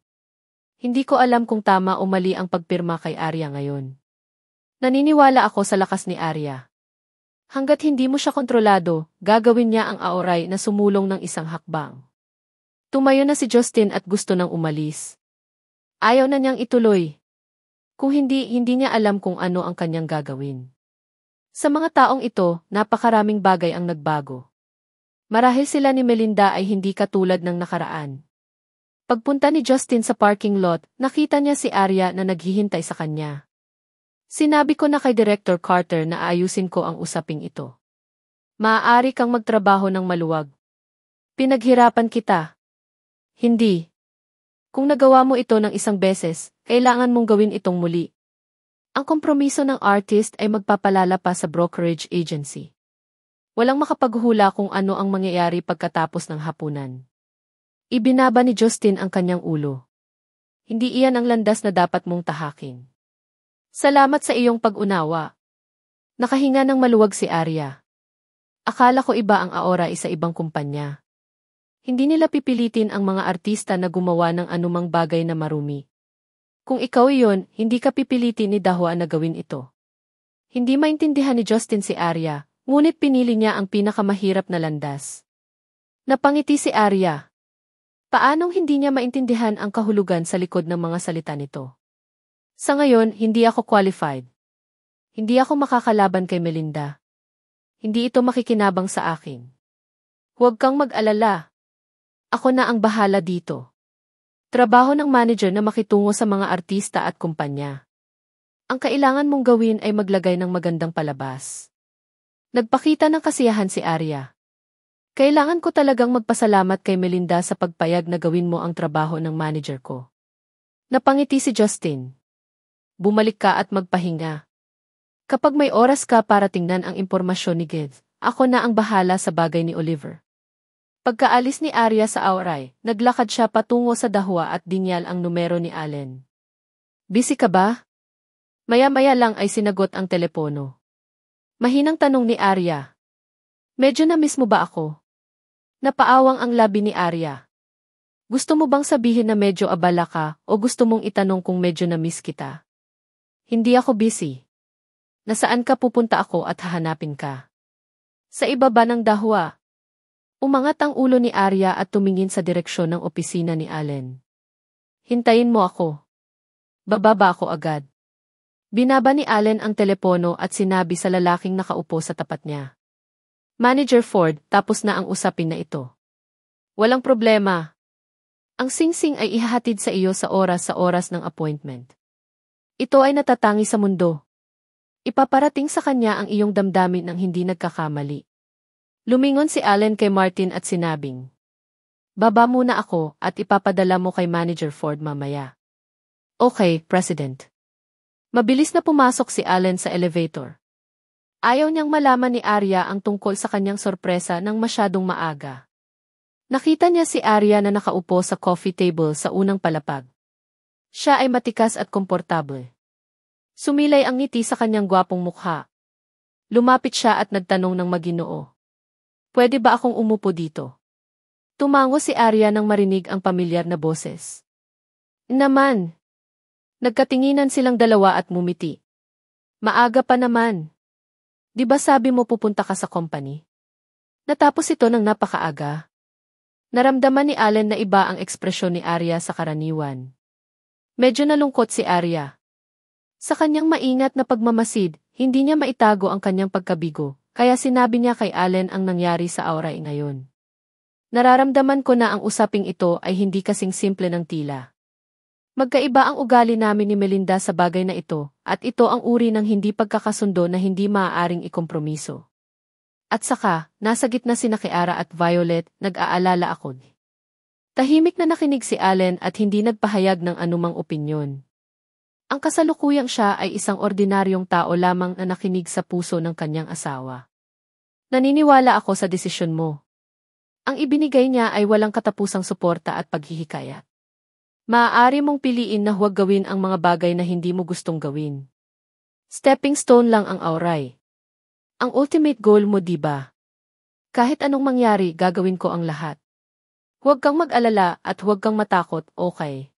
Hindi ko alam kung tama o mali ang pagpirma kay Arya ngayon. Naniniwala ako sa lakas ni Arya. Hanggat hindi mo siya kontrolado, gagawin niya ang aoray na sumulong ng isang hakbang. Tumayo na si Justin at gusto nang umalis. Ayaw na niyang ituloy. Kung hindi niya alam kung ano ang kanyang gagawin. Sa mga taong ito, napakaraming bagay ang nagbago. Marahil sila ni Melinda ay hindi katulad ng nakaraan. Pagpunta ni Justin sa parking lot, nakita niya si Arya na naghihintay sa kanya. Sinabi ko na kay Director Carter na ayusin ko ang usaping ito. Maaari kang magtrabaho ng maluwag. Pinaghirapan kita. Hindi. Kung nagawa mo ito ng isang beses, kailangan mong gawin itong muli. Ang kompromiso ng artist ay magpapalala pa sa brokerage agency. Walang makapaghula kung ano ang mangyayari pagkatapos ng hapunan. Ibinaba ni Justin ang kanyang ulo. Hindi iyan ang landas na dapat mong tahakin. Salamat sa iyong pag-unawa. Nakahinga ng maluwag si Arya. Akala ko iba ang aora sa ibang kumpanya. Hindi nila pipilitin ang mga artista na gumawa ng anumang bagay na marumi. Kung ikaw iyon, hindi ka pipilitin ni Dahua na gawin ito. Hindi maintindihan ni Justin si Arya, ngunit pinili niya ang pinakamahirap na landas. Napangiti si Arya. Paanong hindi niya maintindihan ang kahulugan sa likod ng mga salita nito? Sa ngayon, hindi ako qualified. Hindi ako makakalaban kay Melinda. Hindi ito makikinabang sa akin. Huwag kang mag-alala. Ako na ang bahala dito. Trabaho ng manager na makitungo sa mga artista at kumpanya. Ang kailangan mong gawin ay maglagay ng magandang palabas. Nagpakita ng kasiyahan si Arya. Kailangan ko talagang magpasalamat kay Melinda sa pagpayag na gawin mo ang trabaho ng manager ko. Napangiti si Justin. Bumalik ka at magpahinga. Kapag may oras ka para tingnan ang impormasyon ni Giz, ako na ang bahala sa bagay ni Oliver. Pagkaalis ni Arya sa Auray, naglakad siya patungo sa Dahua at dinyal ang numero ni Allen. Busy ka ba? Maya-maya lang ay sinagot ang telepono. Mahinang tanong ni Arya. Medyo na-miss mo ba ako? Napaawang ang labi ni Arya. Gusto mo bang sabihin na medyo abala ka o gusto mong itanong kung medyo na-miss kita? Hindi ako busy. Nasaan ka pupunta ako at hahanapin ka? Sa ibaba ng Dahua. Umangat ang ulo ni Arya at tumingin sa direksyon ng opisina ni Allen. Hintayin mo ako. Bababa ako agad. Binaba ni Allen ang telepono at sinabi sa lalaking nakaupo sa tapat niya. Manager Ford, tapos na ang usapin na ito. Walang problema. Ang singsing ay ihahatid sa iyo sa oras ng appointment. Ito ay natatangi sa mundo. Ipaparating sa kanya ang iyong damdamin ng hindi nagkakamali. Lumingon si Allen kay Martin at sinabing, Baba muna ako at ipapadala mo kay Manager Ford mamaya. Okay, President. Mabilis na pumasok si Allen sa elevator. Ayaw niyang malaman ni Arya ang tungkol sa kanyang sorpresa nang masyadong maaga. Nakita niya si Arya na nakaupo sa coffee table sa unang palapag. Siya ay matikas at komportable. Sumilay ang ngiti sa kanyang gwapong mukha. Lumapit siya at nagtanong ng maginoo. Pwede ba akong umupo dito? Tumango si Arya nang marinig ang pamilyar na boses. Naman. Nagkatinginan silang dalawa at mumiti. Maaga pa naman. Di ba sabi mo pupunta ka sa company? Natapos ito ng napakaaga. Naramdaman ni Allen na iba ang ekspresyon ni Arya sa karaniwan. Medyo nalungkot si Arya. Sa kanyang maingat na pagmamasid, hindi niya maitago ang kanyang pagkabigo, kaya sinabi niya kay Allen ang nangyari sa Auray ngayon. Nararamdaman ko na ang usaping ito ay hindi kasing simple ng tila. Magkaiba ang ugali namin ni Melinda sa bagay na ito, at ito ang uri ng hindi pagkakasundo na hindi maaaring ikompromiso. At saka, nasa gitna sina Kiara at Violet, nag-aalala ako. Tahimik na nakinig si Allen at hindi nagpahayag ng anumang opinyon. Ang kasalukuyang siya ay isang ordinaryong tao lamang na nakinig sa puso ng kanyang asawa. Naniniwala ako sa desisyon mo. Ang ibinigay niya ay walang katapusang suporta at paghihikayat. Maaari mong piliin na huwag gawin ang mga bagay na hindi mo gustong gawin. Stepping stone lang ang Auray. Ang ultimate goal mo, diba? Kahit anong mangyari, gagawin ko ang lahat. Huwag kang mag-alala at huwag kang matakot, okay?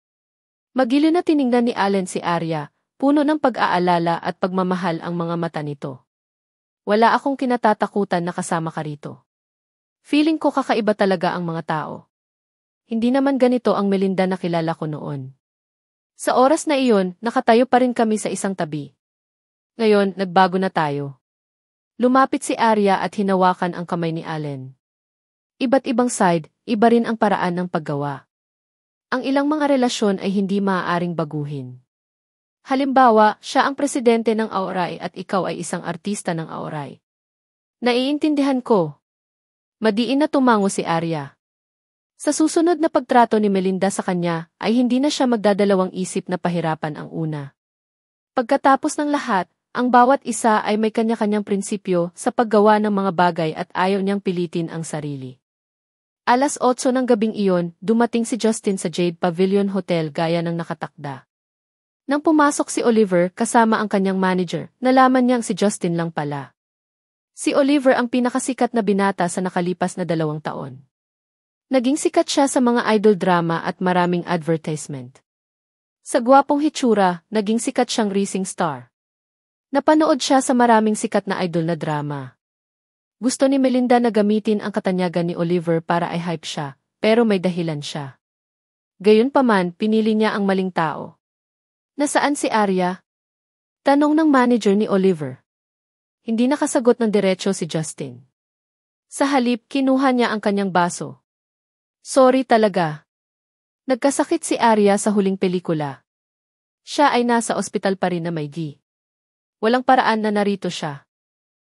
Magiliw na tiningnan ni Allen si Arya, puno ng pag-aalala at pagmamahal ang mga mata nito. Wala akong kinatatakutan na kasama ka rito. Feeling ko kakaiba talaga ang mga tao. Hindi naman ganito ang Melinda na kilala ko noon. Sa oras na iyon, nakatayo pa rin kami sa isang tabi. Ngayon, nagbago na tayo. Lumapit si Arya at hinawakan ang kamay ni Allen. Iba't ibang side, iba rin ang paraan ng paggawa. Ang ilang mga relasyon ay hindi maaaring baguhin. Halimbawa, siya ang presidente ng Aoray at ikaw ay isang artista ng Aoray. Naiintindihan ko. Madiin na tumango si Arya. Sa susunod na pagtrato ni Melinda sa kanya, ay hindi na siya magdadalawang isip na pahirapan ang una. Pagkatapos ng lahat, ang bawat isa ay may kanya-kanyang prinsipyo sa paggawa ng mga bagay at ayaw niyang pilitin ang sarili. Alas 8 ng gabing iyon, dumating si Justin sa Jade Pavilion Hotel gaya ng nakatakda. Nang pumasok si Oliver kasama ang kanyang manager, nalaman niyang si Justin lang pala. Si Oliver ang pinakasikat na binata sa nakalipas na 2 taon. Naging sikat siya sa mga idol drama at maraming advertisement. Sa gwapong hitsura, naging sikat siyang rising star. Napanood siya sa maraming sikat na idol na drama. Gusto ni Melinda na gamitin ang katanyagan ni Oliver para i-hype siya, pero may dahilan siya. Gayunpaman, pinili niya ang maling tao. Nasaan si Arya? Tanong ng manager ni Oliver. Hindi nakasagot ng diretso si Justin. Sa halip, kinuha niya ang kanyang baso. Sorry talaga. Nagkasakit si Arya sa huling pelikula. Siya ay nasa ospital pa rin na may gi. Walang paraan na narito siya.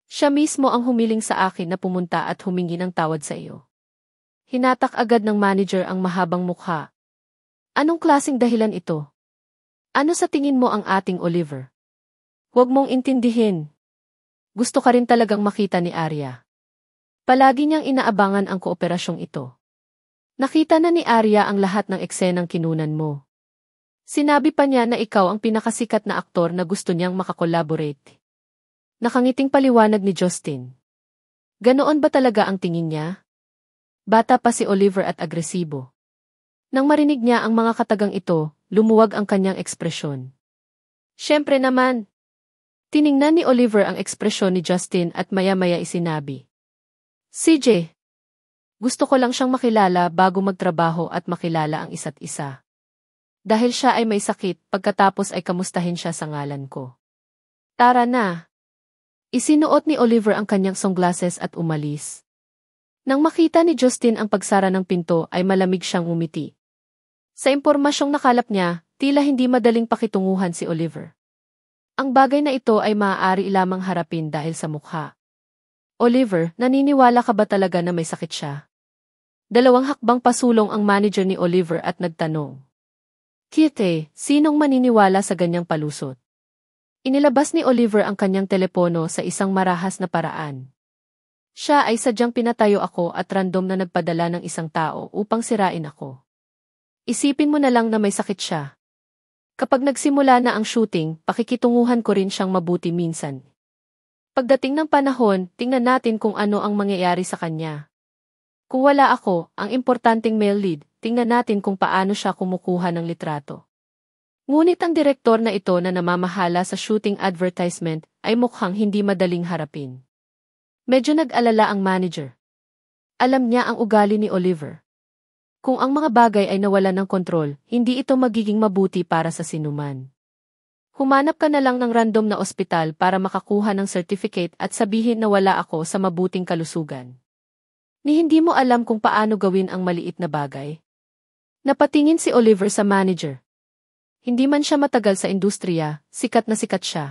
Siya mismo ang humiling sa akin na pumunta at humingi ng tawad sa iyo. Hinatak agad ng manager ang mahabang mukha. Anong klaseng dahilan ito? Ano sa tingin mo ang ating Oliver? Huwag mong intindihin. Gusto ka rin talagang makita ni Arya. Palagi niyang inaabangan ang kooperasyong ito. Nakita na ni Arya ang lahat ng eksenang kinunan mo. Sinabi pa niya na ikaw ang pinakasikat na aktor na gusto niyang makakolaborate. Nakangiting paliwanag ni Justin. Ganoon ba talaga ang tingin niya? Bata pa si Oliver at agresibo. Nang marinig niya ang mga katagang ito, lumuwag ang kanyang ekspresyon. Siyempre naman. Tiningnan ni Oliver ang ekspresyon ni Justin at maya-maya isinabi. CJ, gusto ko lang siyang makilala bago magtrabaho at makilala ang isa't isa. Dahil siya ay may sakit, pagkatapos ay kamustahin siya sa ngalan ko. Tara na. Isinuot ni Oliver ang kanyang sunglasses at umalis. Nang makita ni Justin ang pagsara ng pinto ay malamig siyang umiti. Sa impormasyong nakalap niya, tila hindi madaling pakitunguhan si Oliver. Ang bagay na ito ay maaari lamang harapin dahil sa mukha. Oliver, naniniwala ka ba talaga na may sakit siya? 2 hakbang pasulong ang manager ni Oliver at nagtanong. Kite, sinong maniniwala sa ganyang palusot? Inilabas ni Oliver ang kanyang telepono sa isang marahas na paraan. Siya ay sadyang pinatayo ako at random na nagpadala ng isang tao upang sirain ako. Isipin mo na lang na may sakit siya. Kapag nagsimula na ang shooting, pakikitunguhan ko rin siyang mabuti minsan. Pagdating ng panahon, tingnan natin kung ano ang mangyayari sa kanya. Kung wala ako, ang importanteng male lead, tingnan natin kung paano siya kumukuha ng litrato. Ngunit ang direktor na ito na namamahala sa shooting advertisement ay mukhang hindi madaling harapin. Medyo nag-alala ang manager. Alam niya ang ugali ni Oliver. Kung ang mga bagay ay nawalan ng kontrol, hindi ito magiging mabuti para sa sinuman. Humanap ka na lang ng random na ospital para makakuha ng certificate at sabihin na wala ako sa mabuting kalusugan. Ni hindi mo alam kung paano gawin ang maliit na bagay? Napatingin si Oliver sa manager. Hindi man siya matagal sa industriya, sikat na sikat siya.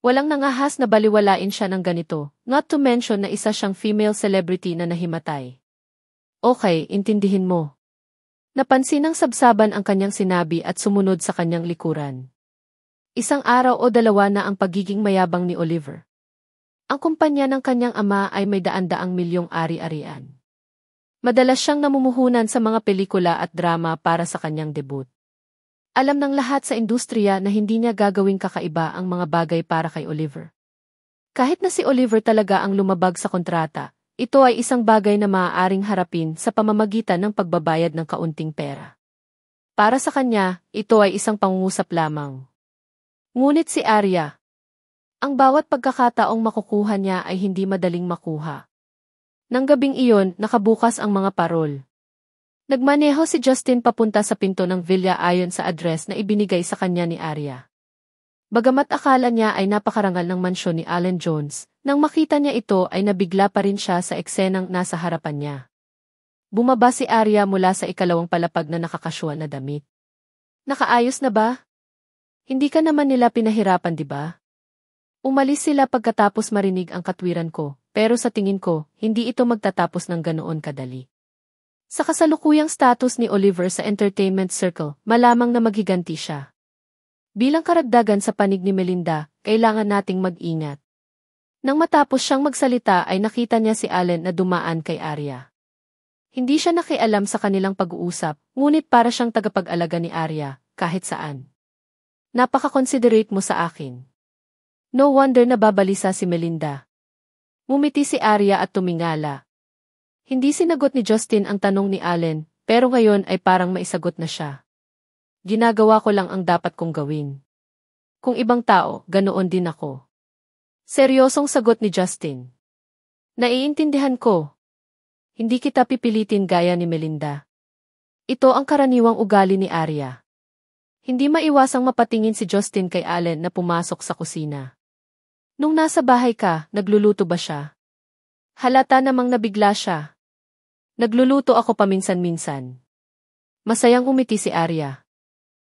Walang nangahas na baliwalain siya ng ganito, not to mention na isa siyang female celebrity na nahimatay. Okay, intindihin mo. Napansin ng sabsaban ang kanyang sinabi at sumunod sa kanyang likuran. Isang araw o 2 na ang pagiging mayabang ni Oliver. Ang kumpanya ng kanyang ama ay may daan-daang milyong ari-arian. Madalas siyang namumuhunan sa mga pelikula at drama para sa kanyang debut. Alam ng lahat sa industriya na hindi niya gagawing kakaiba ang mga bagay para kay Oliver. Kahit na si Oliver talaga ang lumabag sa kontrata, ito ay isang bagay na maaaring harapin sa pamamagitan ng pagbabayad ng kaunting pera. Para sa kanya, ito ay isang pangungusap lamang. Ngunit si Arya, ang bawat pagkakataong makukuha niya ay hindi madaling makuha. Nang gabing iyon, nakabukas ang mga parol. Nagmaneho si Justin papunta sa pinto ng villa ayon sa address na ibinigay sa kanya ni Arya. Bagamat akala niya ay napakarangal ng mansyon ni Alan Jones, nang makita niya ito ay nabigla pa rin siya sa eksenang nasa harapan niya. Bumaba si Arya mula sa ikalawang palapag na nakakasual na damit. Nakaayos na ba? Hindi ka naman nila pinahirapan, di ba? Umalis sila pagkatapos marinig ang katwiran ko, pero sa tingin ko, hindi ito magtatapos ng ganoon kadali. Sa kasalukuyang status ni Oliver sa entertainment circle, malamang na maghiganti siya. Bilang karagdagan sa panig ni Melinda, kailangan nating mag-ingat. Nang matapos siyang magsalita ay nakita niya si Allen na dumaan kay Arya. Hindi siya nakialam sa kanilang pag-uusap, ngunit para siyang tagapag-alaga ni Arya, kahit saan. Napaka-considerate mo sa akin. No wonder na babalisa si Melinda. Ngumiti si Arya at tumingala. Hindi sinagot ni Justin ang tanong ni Allen, pero ngayon ay parang maisagot na siya. Ginagawa ko lang ang dapat kong gawin. Kung ibang tao, ganoon din ako. Seryosong sagot ni Justin. Naiintindihan ko. Hindi kita pipilitin gaya ni Melinda. Ito ang karaniwang ugali ni Arya. Hindi maiwasang mapatingin si Justin kay Allen na pumasok sa kusina. Nung nasa bahay ka, nagluluto ba siya? Halata namang nabigla siya. Nagluluto ako paminsan-minsan. Masayang umiti si Arya.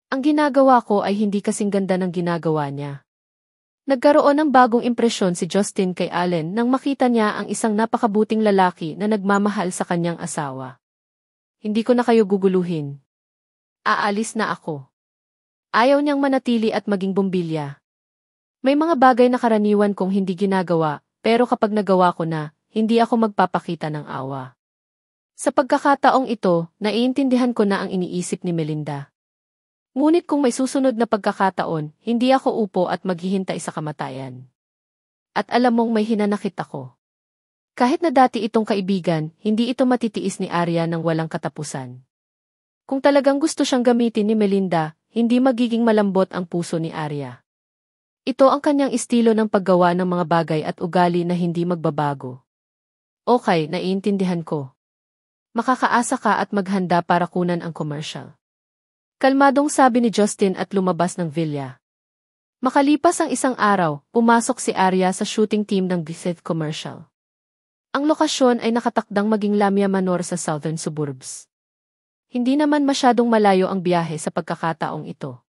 Ang ginagawa ko ay hindi kasing ganda ng ginagawa niya. Nagkaroon ng bagong impresyon si Justin kay Allen nang makita niya ang isang napakabuting lalaki na nagmamahal sa kanyang asawa. Hindi ko na kayo guguluhin. Aalis na ako. Ayaw niyang manatili at maging bumbilya. May mga bagay na karaniwan kong hindi ginagawa, pero kapag nagawa ko na, hindi ako magpapakita ng awa. Sa pagkakataong ito, naiintindihan ko na ang iniisip ni Melinda. Ngunit kung may susunod na pagkakataon, hindi ako upo at maghihintay sa kamatayan. At alam mong may hinanakit ako. Kahit na dati itong kaibigan, hindi ito matitiis ni Arya ng walang katapusan. Kung talagang gusto siyang gamitin ni Melinda, hindi magiging malambot ang puso ni Arya. Ito ang kanyang estilo ng paggawa ng mga bagay at ugali na hindi magbabago. Okay, naiintindihan ko. Makakaasa ka at maghanda para kunan ang commercial. Kalmadong sabi ni Justin at lumabas ng villa. Makalipas ang isang araw, pumasok si Arya sa shooting team ng Bisit commercial. Ang lokasyon ay nakatakdang maging Lamia Manor sa southern suburbs. Hindi naman masyadong malayo ang biyahe sa pagkakataong ito.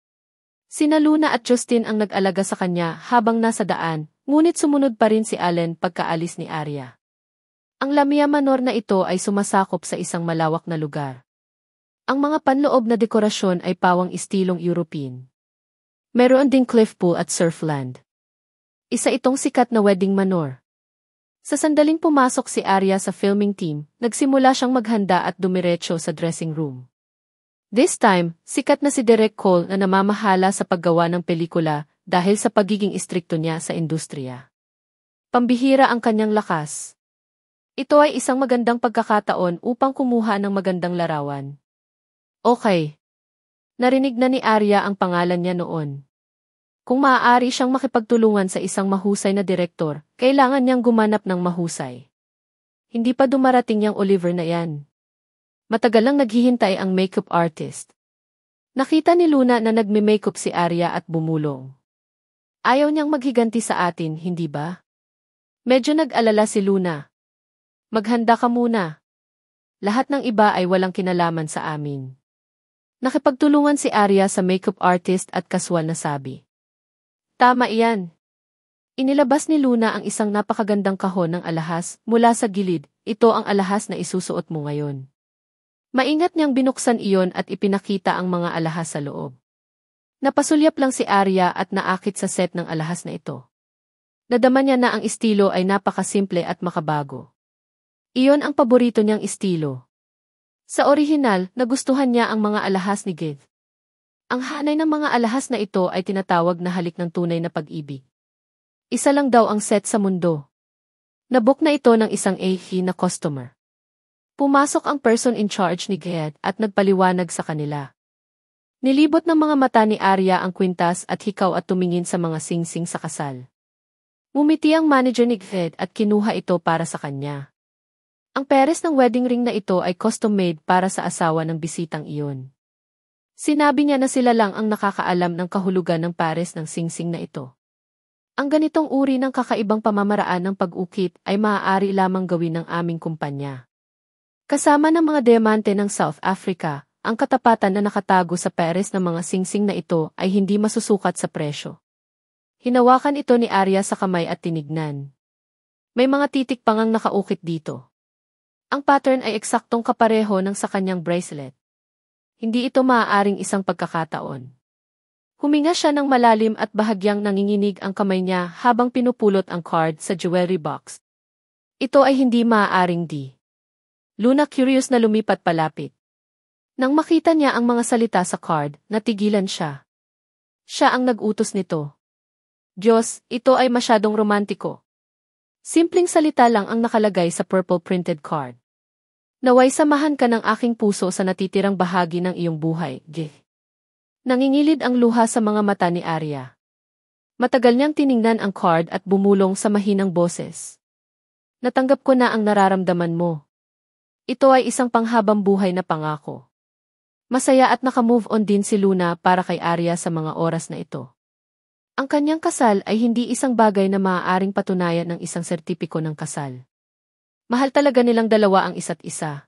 Sina Luna at Justin ang nag-alaga sa kanya habang nasa daan, ngunit sumunod pa rin si Allen pagkaalis ni Arya. Ang Lamia Manor na ito ay sumasakop sa isang malawak na lugar. Ang mga panloob na dekorasyon ay pawang istilong European. Meron ding cliff pool at surfland. Isa itong sikat na wedding manor. Sa sandaling pumasok si Arya sa filming team, nagsimula siyang maghanda at dumiretso sa dressing room. This time, sikat na si Derek Cole na namamahala sa paggawa ng pelikula dahil sa pagiging istrikto niya sa industriya. Pambihira ang kanyang lakas. Ito ay isang magandang pagkakataon upang kumuha ng magandang larawan. Okay. Narinig na ni Arya ang pangalan niya noon. Kung maaari siyang makipagtulungan sa isang mahusay na direktor, kailangan niyang gumanap ng mahusay. Hindi pa dumarating yang Oliver na yan. Matagal lang naghihintay ang makeup artist. Nakita ni Luna na nagme-makeup si Arya at bumulong. Ayaw niyang maghiganti sa atin, hindi ba? Medyo nag-alala si Luna. Maghanda ka muna. Lahat ng iba ay walang kinalaman sa amin. Nakipagtulungan si Arya sa makeup artist at kaswal na sabi. Tama iyan. Inilabas ni Luna ang isang napakagandang kahon ng alahas mula sa gilid. Ito ang alahas na isusuot mo ngayon. Maingat niyang binuksan iyon at ipinakita ang mga alahas sa loob. Napasulyap lang si Arya at naakit sa set ng alahas na ito. Nadama niya na ang estilo ay napakasimple at makabago. Iyon ang paborito niyang estilo. Sa orihinal, nagustuhan niya ang mga alahas ni Gith. Ang hanay ng mga alahas na ito ay tinatawag na halik ng tunay na pag-ibig. Isa lang daw ang set sa mundo. Nabook na ito ng isang AE na customer. Pumasok ang person in charge ni Geet at nagpaliwanag sa kanila. Nilibot ng mga mata ni Arya ang kwintas at hikaw at tumingin sa mga singsing sa kasal. Ngumiti ang manager ni Geet at kinuha ito para sa kanya. Ang peres ng wedding ring na ito ay custom-made para sa asawa ng bisitang iyon. Sinabi niya na sila lang ang nakakaalam ng kahulugan ng pares ng singsing na ito. Ang ganitong uri ng kakaibang pamamaraan ng pag-ukit ay maaari lamang gawin ng aming kumpanya. Kasama ng mga diamante ng South Africa, ang katapatan na nakatago sa pares ng mga singsing na ito ay hindi masusukat sa presyo. Hinawakan ito ni Arya sa kamay at tinignan. May mga titik pang ang nakaukit dito. Ang pattern ay eksaktong kapareho ng sa kanyang bracelet. Hindi ito maaaring isang pagkakataon. Huminga siya ng malalim at bahagyang nanginginig ang kamay niya habang pinupulot ang card sa jewelry box. Ito ay hindi maaaring di. Luna curious na lumipat palapit. Nang makita niya ang mga salita sa card, natigilan siya. Siya ang nag-utos nito. Diyos, ito ay masyadong romantiko. Simpleng salita lang ang nakalagay sa purple printed card. Naway samahan ka ng aking puso sa natitirang bahagi ng iyong buhay, Ge. Nangingilid ang luha sa mga mata ni Arya. Matagal niyang tiningnan ang card at bumulong sa mahinang boses. Natanggap ko na ang nararamdaman mo. Ito ay isang panghabang buhay na pangako. Masaya at naka-move on din si Luna para kay Arya sa mga oras na ito. Ang kanyang kasal ay hindi isang bagay na maaaring patunayan ng isang sertipiko ng kasal. Mahal talaga nilang dalawa ang isa't isa.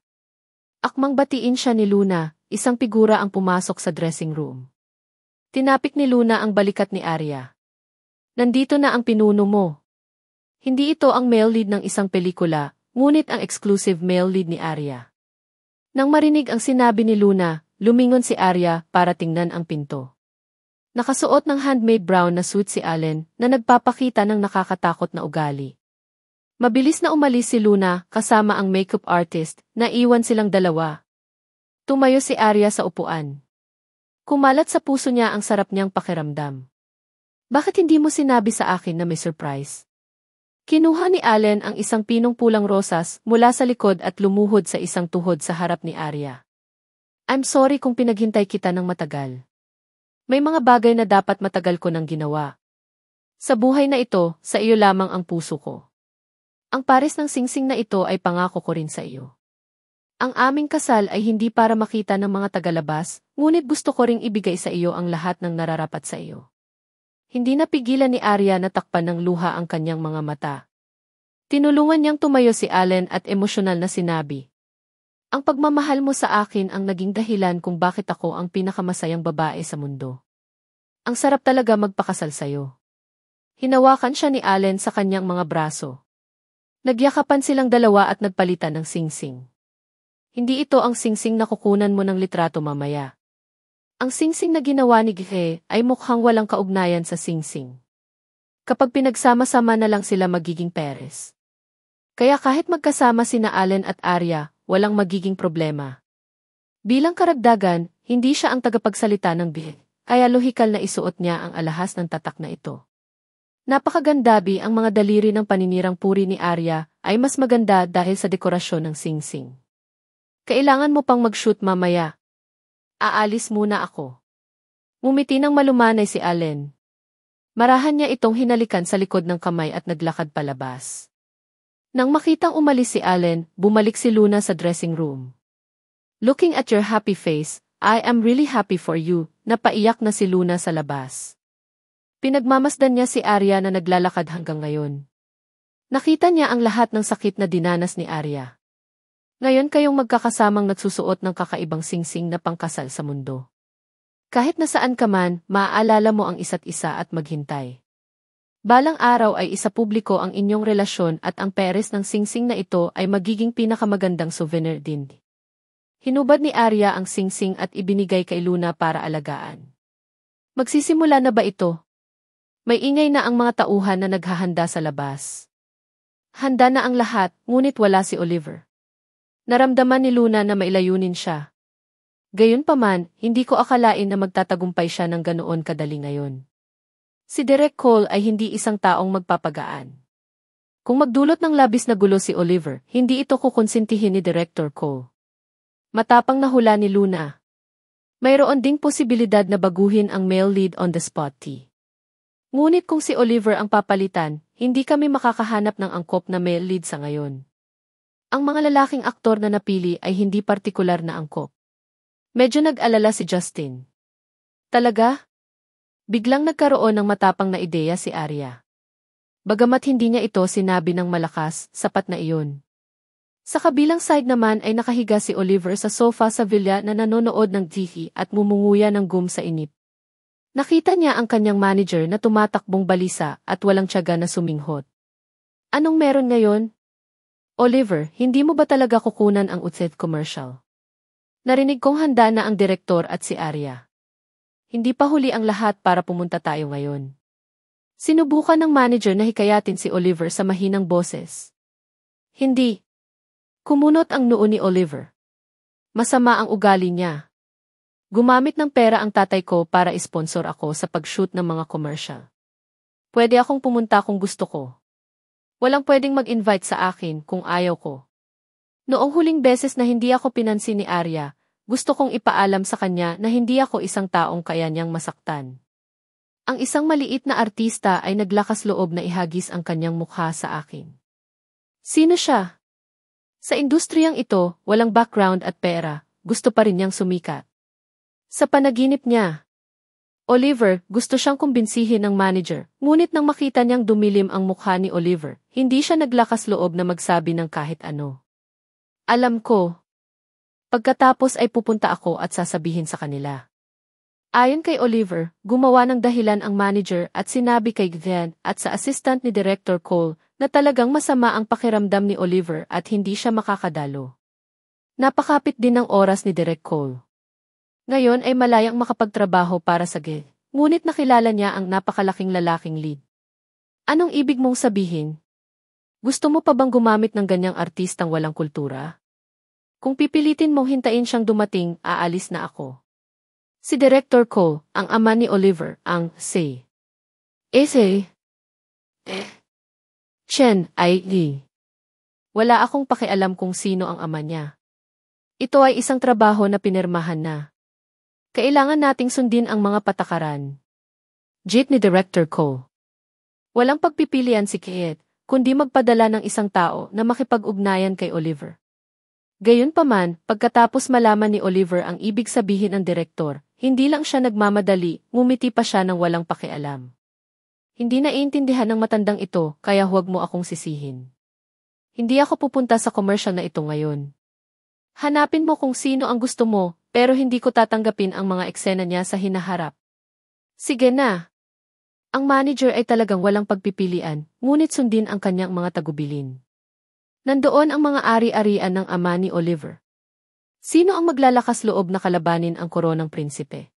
Akmang batiin siya ni Luna, isang figura ang pumasok sa dressing room. Tinapik ni Luna ang balikat ni Arya. Nandito na ang pinuno mo. Hindi ito ang male lead ng isang pelikula, ngunit ang exclusive male lead ni Arya. Nang marinig ang sinabi ni Luna, lumingon si Arya para tingnan ang pinto. Nakasuot ng handmade brown na suit si Allen na nagpapakita ng nakakatakot na ugali. Mabilis na umalis si Luna kasama ang makeup artist na iwan silang dalawa. Tumayo si Arya sa upuan. Kumalat sa puso niya ang sarap niyang pakiramdam. Bakit hindi mo sinabi sa akin na may surprise? Kinuha ni Allen ang isang pinong pulang rosas mula sa likod at lumuhod sa isang tuhod sa harap ni Arya. I'm sorry kung pinaghintay kita ng matagal. May mga bagay na dapat matagal ko nang ginawa. Sa buhay na ito, sa iyo lamang ang puso ko. Ang pares ng singsing na ito ay pangako ko rin sa iyo. Ang aming kasal ay hindi para makita ng mga tagalabas, ngunit gusto ko ring ibigay sa iyo ang lahat ng nararapat sa iyo. Hindi napigilan ni Arya na takpan ng luha ang kanyang mga mata. Tinulungan niyang tumayo si Allen at emosyonal na sinabi, ang pagmamahal mo sa akin ang naging dahilan kung bakit ako ang pinakamasayang babae sa mundo. Ang sarap talaga magpakasal sa'yo. Hinawakan siya ni Allen sa kanyang mga braso. Nagyakapan silang dalawa at nagpalitan ng singsing. Hindi ito ang singsing na kukunan mo ng litrato mamaya. Ang singsing na ginawa ni Gehe ay mukhang walang kaugnayan sa singsing. Kapag pinagsama-sama na lang sila magiging peres. Kaya kahit magkasama sina Allen at Arya, walang magiging problema. Bilang karagdagan, hindi siya ang tagapagsalita ng Gehe, kaya lohikal na isuot niya ang alahas ng tatak na ito. Napakagandabi ang mga daliri ng paninirang puri ni Arya ay mas maganda dahil sa dekorasyon ng singsing. Kailangan mo pang mag-shoot mamaya. Aalis muna ako. Ngumiti ng malumanay si Allen. Marahan niya itong hinalikan sa likod ng kamay at naglakad palabas. Nang makitang umalis si Allen, bumalik si Luna sa dressing room. Looking at your happy face, I am really happy for you, napaiyak na si Luna sa labas. Pinagmamasdan niya si Arya na naglalakad hanggang ngayon. Nakita niya ang lahat ng sakit na dinanas ni Arya. Ngayon kayong magkakasamang nagsusuot ng kakaibang singsing na pangkasal sa mundo. Kahit nasaan ka man, maaalala mo ang isa't isa at maghintay. Balang araw ay isapubliko ang inyong relasyon at ang peres ng singsing na ito ay magiging pinakamagandang souvenir din. Hinubad ni Arya ang singsing at ibinigay kay Luna para alagaan. Magsisimula na ba ito? May ingay na ang mga tauhan na naghahanda sa labas. Handa na ang lahat, ngunit wala si Oliver. Naramdaman ni Luna na mailayunin siya. Gayunpaman, hindi ko akalain na magtatagumpay siya ng ganoon kadali ngayon. Si Derek Cole ay hindi isang taong magpapagaan. Kung magdulot ng labis na gulo si Oliver, hindi ito kukonsintihin ni Director Cole. Matapang na hula ni Luna. Mayroon ding posibilidad na baguhin ang male lead on the spot. Ngunit kung si Oliver ang papalitan, hindi kami makakahanap ng angkop na male lead sa ngayon. Ang mga lalaking aktor na napili ay hindi partikular na angkop. Medyo nag-alala si Justin. Talaga? Biglang nagkaroon ng matapang na ideya si Arya. Bagamat hindi niya ito sinabi ng malakas, sapat na iyon. Sa kabilang side naman ay nakahiga si Oliver sa sofa sa villa na nanonood ng TV at mumunguya ng gum sa inip. Nakita niya ang kanyang manager na tumatakbong balisa at walang tiyaga na suminghot. Anong meron ngayon? Oliver, hindi mo ba talaga kukunan ang utset commercial? Narinig kong handa na ang direktor at si Arya. Hindi pa huli ang lahat para pumunta tayo ngayon. Sinubukan ng manager na hikayatin si Oliver sa mahinang boses. Hindi. Kumunot ang noo ni Oliver. Masama ang ugali niya. Gumamit ng pera ang tatay ko para isponsor ako sa pag-shoot ng mga commercial. Pwede akong pumunta kung gusto ko. Walang pwedeng mag-invite sa akin kung ayaw ko. Noong huling beses na hindi ako pinansin ni Arya, gusto kong ipaalam sa kanya na hindi ako isang taong kaya niyang masaktan. Ang isang maliit na artista ay naglakas loob na ihagis ang kanyang mukha sa akin. Sino siya? Sa industriyang ito, walang background at pera, gusto pa rin niyang sumikat. Sa panaginip niya, Oliver, gusto siyang kumbinsihin ng manager, ngunit nang makita niyang dumilim ang mukha ni Oliver, hindi siya naglakas loob na magsabi ng kahit ano. Alam ko. Pagkatapos ay pupunta ako at sasabihin sa kanila. Ayon kay Oliver, gumawa ng dahilan ang manager at sinabi kay Glenn at sa assistant ni Director Cole na talagang masama ang pakiramdam ni Oliver at hindi siya makakadalo. Napakapit din ng oras ni Direk Cole. Ngayon ay malayang makapagtrabaho para sa Glenn, ngunit nakilala niya ang napakalaking lalaking lead. Anong ibig mong sabihin? Gusto mo pa bang gumamit ng ganyang artistang walang kultura? Kung pipilitin mong hintayin siyang dumating, aalis na ako. Si Director Cole, ang ama ni Oliver, ang say. Chen ay Lee. Wala akong pakialam kung sino ang ama niya. Ito ay isang trabaho na pinirmahan na. Kailangan nating sundin ang mga patakaran. Jeet ni Director Cole. Walang pagpipilian si Kate, kundi magpadala ng isang tao na makipag-ugnayan kay Oliver. Gayunpaman, pagkatapos malaman ni Oliver ang ibig sabihin ng direktor, hindi lang siya nagmamadali, ngumiti pa siya ng walang pakialam. Hindi naiintindihan ng matandang ito, kaya huwag mo akong sisihin. Hindi ako pupunta sa commercial na ito ngayon. Hanapin mo kung sino ang gusto mo, pero hindi ko tatanggapin ang mga eksena niya sa hinaharap. Sige na. Ang manager ay talagang walang pagpipilian, ngunit sundin ang kanyang mga tagubilin. Nandoon ang mga ari-arian ng ama ni Oliver. Sino ang maglalakas loob na kalabanin ang koronang prinsipe?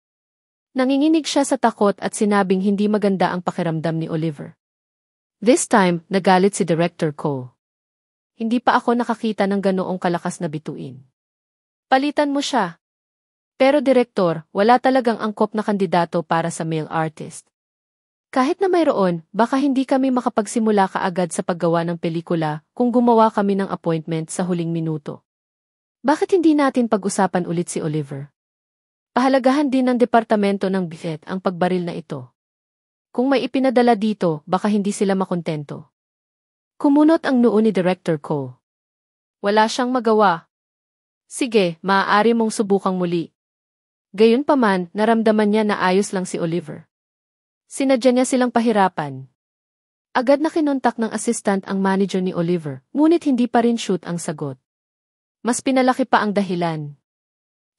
Nanginginig siya sa takot at sinabing hindi maganda ang pakiramdam ni Oliver. This time, nagalit si Director Cole. Hindi pa ako nakakita ng ganoong kalakas na bituin. Palitan mo siya. Pero Direktor, wala talagang angkop na kandidato para sa male artist. Kahit na mayroon, baka hindi kami makapagsimula kaagad sa paggawa ng pelikula kung gumawa kami ng appointment sa huling minuto. Bakit hindi natin pag-usapan ulit si Oliver? Pahalagahan din ng departamento ng BIFET ang pagbaril na ito. Kung may ipinadala dito, baka hindi sila makontento. Kumunot ang noo ni Director Cole. Wala siyang magawa. Sige, maaari mong subukang muli. Gayunpaman, naramdaman niya na ayos lang si Oliver. Sinadya niya silang pahirapan. Agad na kinontak ng assistant ang manager ni Oliver, ngunit hindi pa rin shoot ang sagot. Mas pinalaki pa ang dahilan.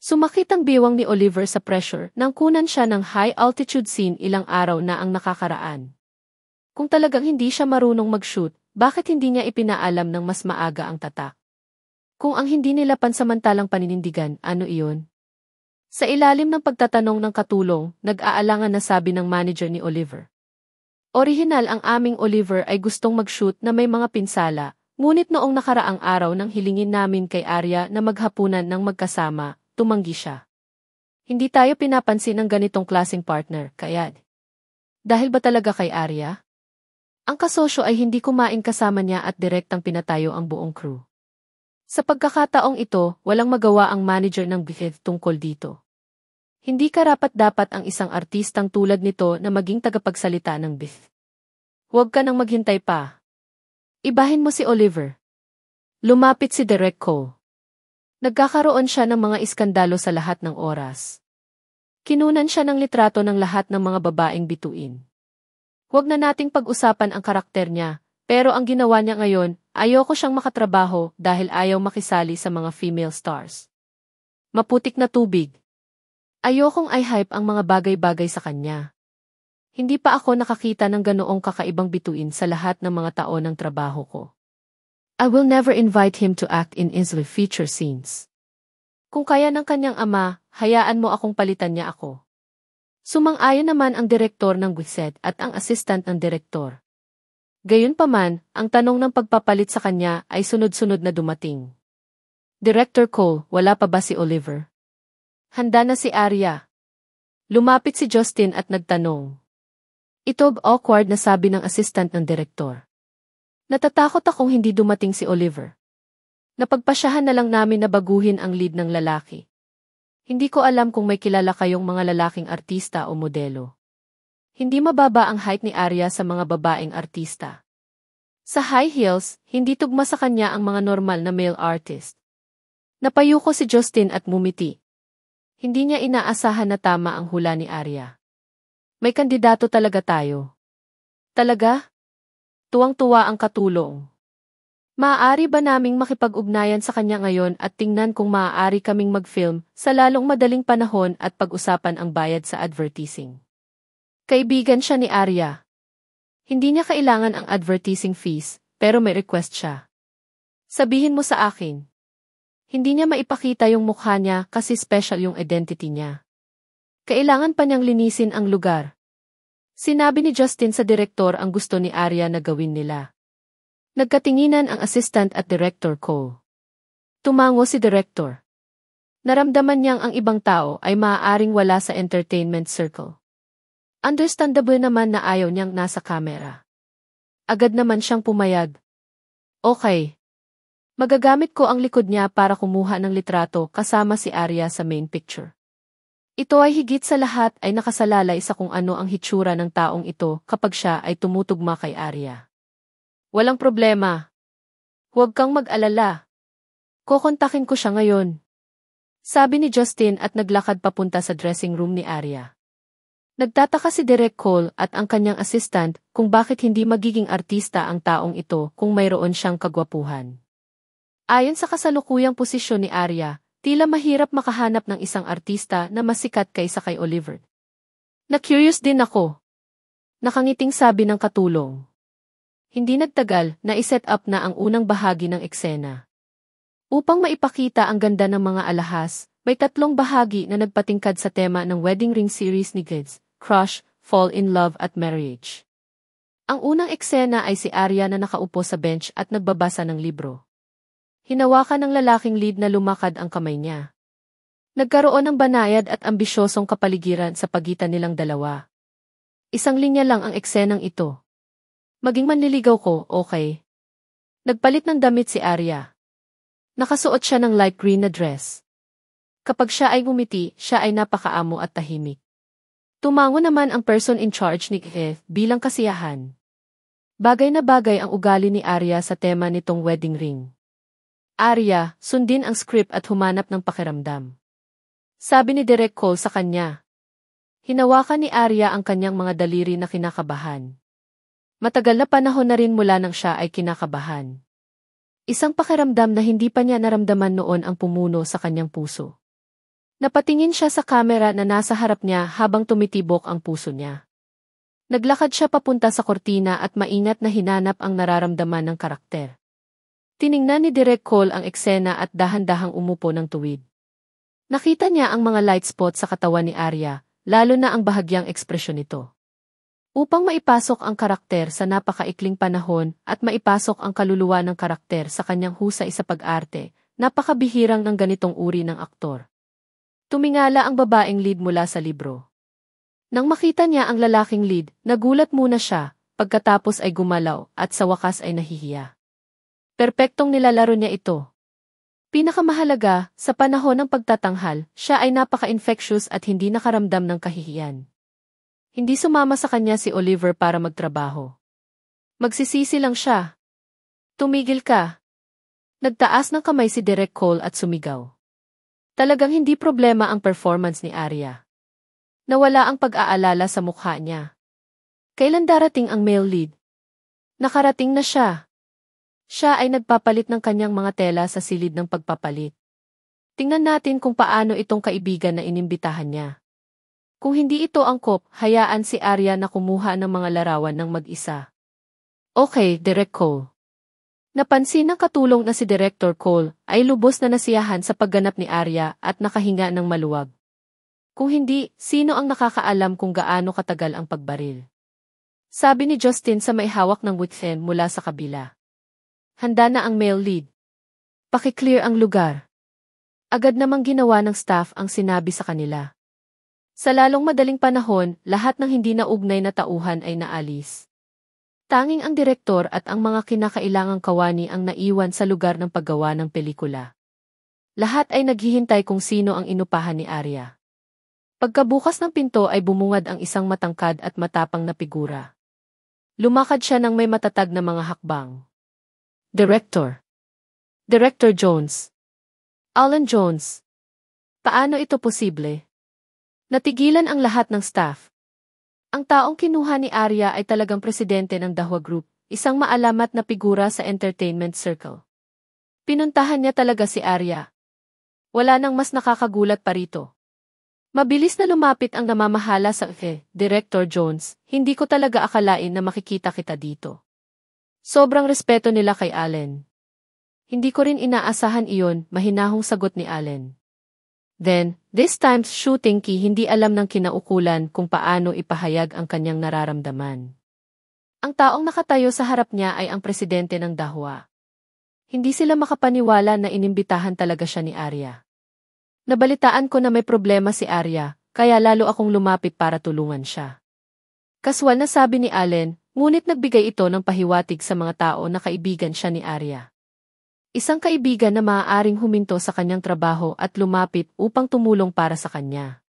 Sumakit ang biwang ni Oliver sa pressure nang kunan siya ng high-altitude scene ilang araw na ang nakakaraan. Kung talagang hindi siya marunong mag-shoot, bakit hindi niya ipinaalam ng mas maaga ang tatak? Kung ang hindi nila pansamantalang paninindigan, ano iyon? Sa ilalim ng pagtatanong ng katulong, nag-aalangan na sabi ng manager ni Oliver. Orihinal ang aming Oliver ay gustong mag-shoot na may mga pinsala, ngunit noong nakaraang araw nang hilingin namin kay Arya na maghapunan ng magkasama, tumanggi siya. Hindi tayo pinapansin ng ganitong klaseng partner, kaya. Dahil ba talaga kay Arya? Ang kasosyo ay hindi kumain kasama niya at direktang pinatayo ang buong crew. Sa pagkakataong ito, walang magawa ang manager ng BF tungkol dito. Hindi karapat-dapat ang isang artistang tulad nito na maging tagapagsalita ng BF. Huwag ka nang maghintay pa. Ibahin mo si Oliver. Lumapit si Derek Cole. Nagkakaroon siya ng mga iskandalo sa lahat ng oras. Kinunan siya ng litrato ng lahat ng mga babaeng bituin. Huwag na nating pag-usapan ang karakter niya, pero ang ginawa niya ngayon, ayoko siyang makatrabaho dahil ayaw makisali sa mga female stars. Maputik na tubig. Ayokong i-hype ang mga bagay-bagay sa kanya. Hindi pa ako nakakita ng ganoong kakaibang bituin sa lahat ng mga taon ng trabaho ko. I will never invite him to act in easily feature scenes. Kung kaya ng kanyang ama, hayaan mo akong palitan niya ako. Sumang-ayon naman ang direktor ng Gwiset at ang assistant ng direktor. Gayunpaman, ang tanong ng pagpapalit sa kanya ay sunod-sunod na dumating. Director Cole, wala pa ba si Oliver? Handa na si Arya. Lumapit si Justin at nagtanong. Ito awkward na sabi ng assistant ng direktor. Natatakot akong hindi dumating si Oliver. Napagpasyahan na lang namin na baguhin ang lead ng lalaki. Hindi ko alam kung may kilala kayong mga lalaking artista o modelo. Hindi mababa ang height ni Arya sa mga babaeng artista. Sa high heels, hindi tugma sa kanya ang mga normal na male artist. Napayuko si Justin at mumiti. Hindi niya inaasahan na tama ang hula ni Arya. May kandidato talaga tayo. Talaga? Tuwang-tuwa ang katulong. Maaari ba naming makipag-ugnayan sa kanya ngayon at tingnan kung maaari kaming mag-film sa lalong madaling panahon at pag-usapan ang bayad sa advertising? Kaibigan siya ni Arya. Hindi niya kailangan ang advertising fees, pero may request siya. Sabihin mo sa akin. Hindi niya maipakita yung mukha niya kasi special yung identity niya. Kailangan pa niyang linisin ang lugar. Sinabi ni Justin sa direktor ang gusto ni Arya na gawin nila. Nagkatinginan ang assistant at Director Cole. Tumango si Director. Naramdaman niyang ang ibang tao ay maaaring wala sa entertainment circle. Understandable naman na ayaw niyang nasa kamera. Agad naman siyang pumayag. Okay. Magagamit ko ang likod niya para kumuha ng litrato kasama si Arya sa main picture. Ito ay higit sa lahat ay nakasalalay sa kung ano ang hitsura ng taong ito kapag siya ay tumutugma kay Arya. Walang problema. Huwag kang mag-alala. Kokontakin ko siya ngayon. Sabi ni Justin at naglakad papunta sa dressing room ni Arya. Nagtataka si Derek Cole at ang kanyang assistant kung bakit hindi magiging artista ang taong ito kung mayroon siyang kagwapuhan. Ayon sa kasalukuyang posisyon ni Arya, tila mahirap makahanap ng isang artista na mas sikat kaysa kay Oliver. Na-curious din ako. Nakangiting sabi ng katulong. Hindi nagtagal, na-set up na ang unang bahagi ng eksena. Upang maipakita ang ganda ng mga alahas, may 3 bahagi na nagpatingkad sa tema ng wedding ring series ni Gids, Crush, Fall in Love at Marriage. Ang unang eksena ay si Arya na nakaupo sa bench at nagbabasa ng libro. Hinawakan ng lalaking lead na lumakad ang kamay niya. Nagkaroon ng banayad at ambisyosong kapaligiran sa pagitan nilang dalawa. Isang linya lang ang eksenang ito. Maging manliligaw ko, okay. Nagpalit ng damit si Arya. Nakasuot siya ng light green na dress. Kapag siya ay ngumiti, siya ay napakaamo at tahimik. Tumango naman ang person in charge ni F bilang kasiyahan. Bagay na bagay ang ugali ni Arya sa tema nitong wedding ring. Arya, sundin ang script at humanap ng pakiramdam. Sabi ni Derek Cole sa kanya. Hinawakan ni Arya ang kanyang mga daliri na kinakabahan. Matagal na panahon na rin mula nang siya ay kinakabahan. Isang pakiramdam na hindi pa niya naramdaman noon ang pumuno sa kanyang puso. Napatingin siya sa kamera na nasa harap niya habang tumitibok ang puso niya. Naglakad siya papunta sa kortina at maingat na hinanap ang nararamdaman ng karakter. Tiningnan ni Derek Cole ang eksena at dahan-dahang umupo ng tuwid. Nakita niya ang mga light spot sa katawan ni Arya, lalo na ang bahagyang ekspresyon nito. Upang maipasok ang karakter sa napakaikling panahon at maipasok ang kaluluwa ng karakter sa kanyang husay sa pag-arte, napakabihirang ng ganitong uri ng aktor. Tumingala ang babaeng lead mula sa libro. Nang makita niya ang lalaking lead, nagulat muna siya, pagkatapos ay gumalaw, at sa wakas ay nahihiya. Perpektong nilalaro niya ito. Pinakamahalaga, sa panahon ng pagtatanghal, siya ay napaka-infectious at hindi nakaramdam ng kahihiyan. Hindi sumama sa kanya si Oliver para magtrabaho. Magsisisi lang siya. Tumigil ka. Nagtaas ng kamay si Derek Cole at sumigaw. Talagang hindi problema ang performance ni Arya. Nawala ang pag-aalala sa mukha niya. Kailan darating ang male lead? Nakarating na siya. Siya ay nagpapalit ng kanyang mga tela sa silid ng pagpapalit. Tingnan natin kung paano itong kaibigan na inimbitahan niya. Kung hindi ito angkop, hayaan si Arya na kumuha ng mga larawan ng mag-isa. Okay, Derek Cole. Napansin ng katulong na si Director Cole ay lubos na nasiyahan sa pagganap ni Arya at nakahinga ng maluwag. Kung hindi, sino ang nakakaalam kung gaano katagal ang pagbaril? Sabi ni Justin sa may hawak ng witchen mula sa kabila. Handa na ang male lead. Paki-clear ang lugar. Agad namang ginawa ng staff ang sinabi sa kanila. Sa lalong madaling panahon, lahat ng hindi naugnay na tauhan ay naalis. Tanging ang direktor at ang mga kinakailangang kawani ang naiwan sa lugar ng paggawa ng pelikula. Lahat ay naghihintay kung sino ang inupahan ni Arya. Pagkabukas ng pinto ay bumungad ang isang matangkad at matapang na figura. Lumakad siya ng may matatag na mga hakbang. Director. Director Jones. Alan Jones. Paano ito posible? Natigilan ang lahat ng staff. Ang taong kinuha ni Arya ay talagang presidente ng Dahua Group, isang maalamat na figura sa entertainment circle. Pinuntahan niya talaga si Arya. Wala nang mas nakakagulat pa rito. Mabilis na lumapit ang namamahala sa Director Jones, hindi ko talaga akalain na makikita kita dito. Sobrang respeto nila kay Allen. Hindi ko rin inaasahan iyon, mahinahong sagot ni Allen. Then, this time's shooting key hindi alam ng kinaukulan kung paano ipahayag ang kanyang nararamdaman. Ang taong nakatayo sa harap niya ay ang presidente ng Dahua. Hindi sila makapaniwala na inimbitahan talaga siya ni Arya. Nabalitaan ko na may problema si Arya, kaya lalo akong lumapit para tulungan siya. Kaswal na sabi ni Allen, ngunit nagbigay ito ng pahiwatig sa mga tao na kaibigan siya ni Arya. Isang kaibigan na maaaring huminto sa kanyang trabaho at lumapit upang tumulong para sa kanya.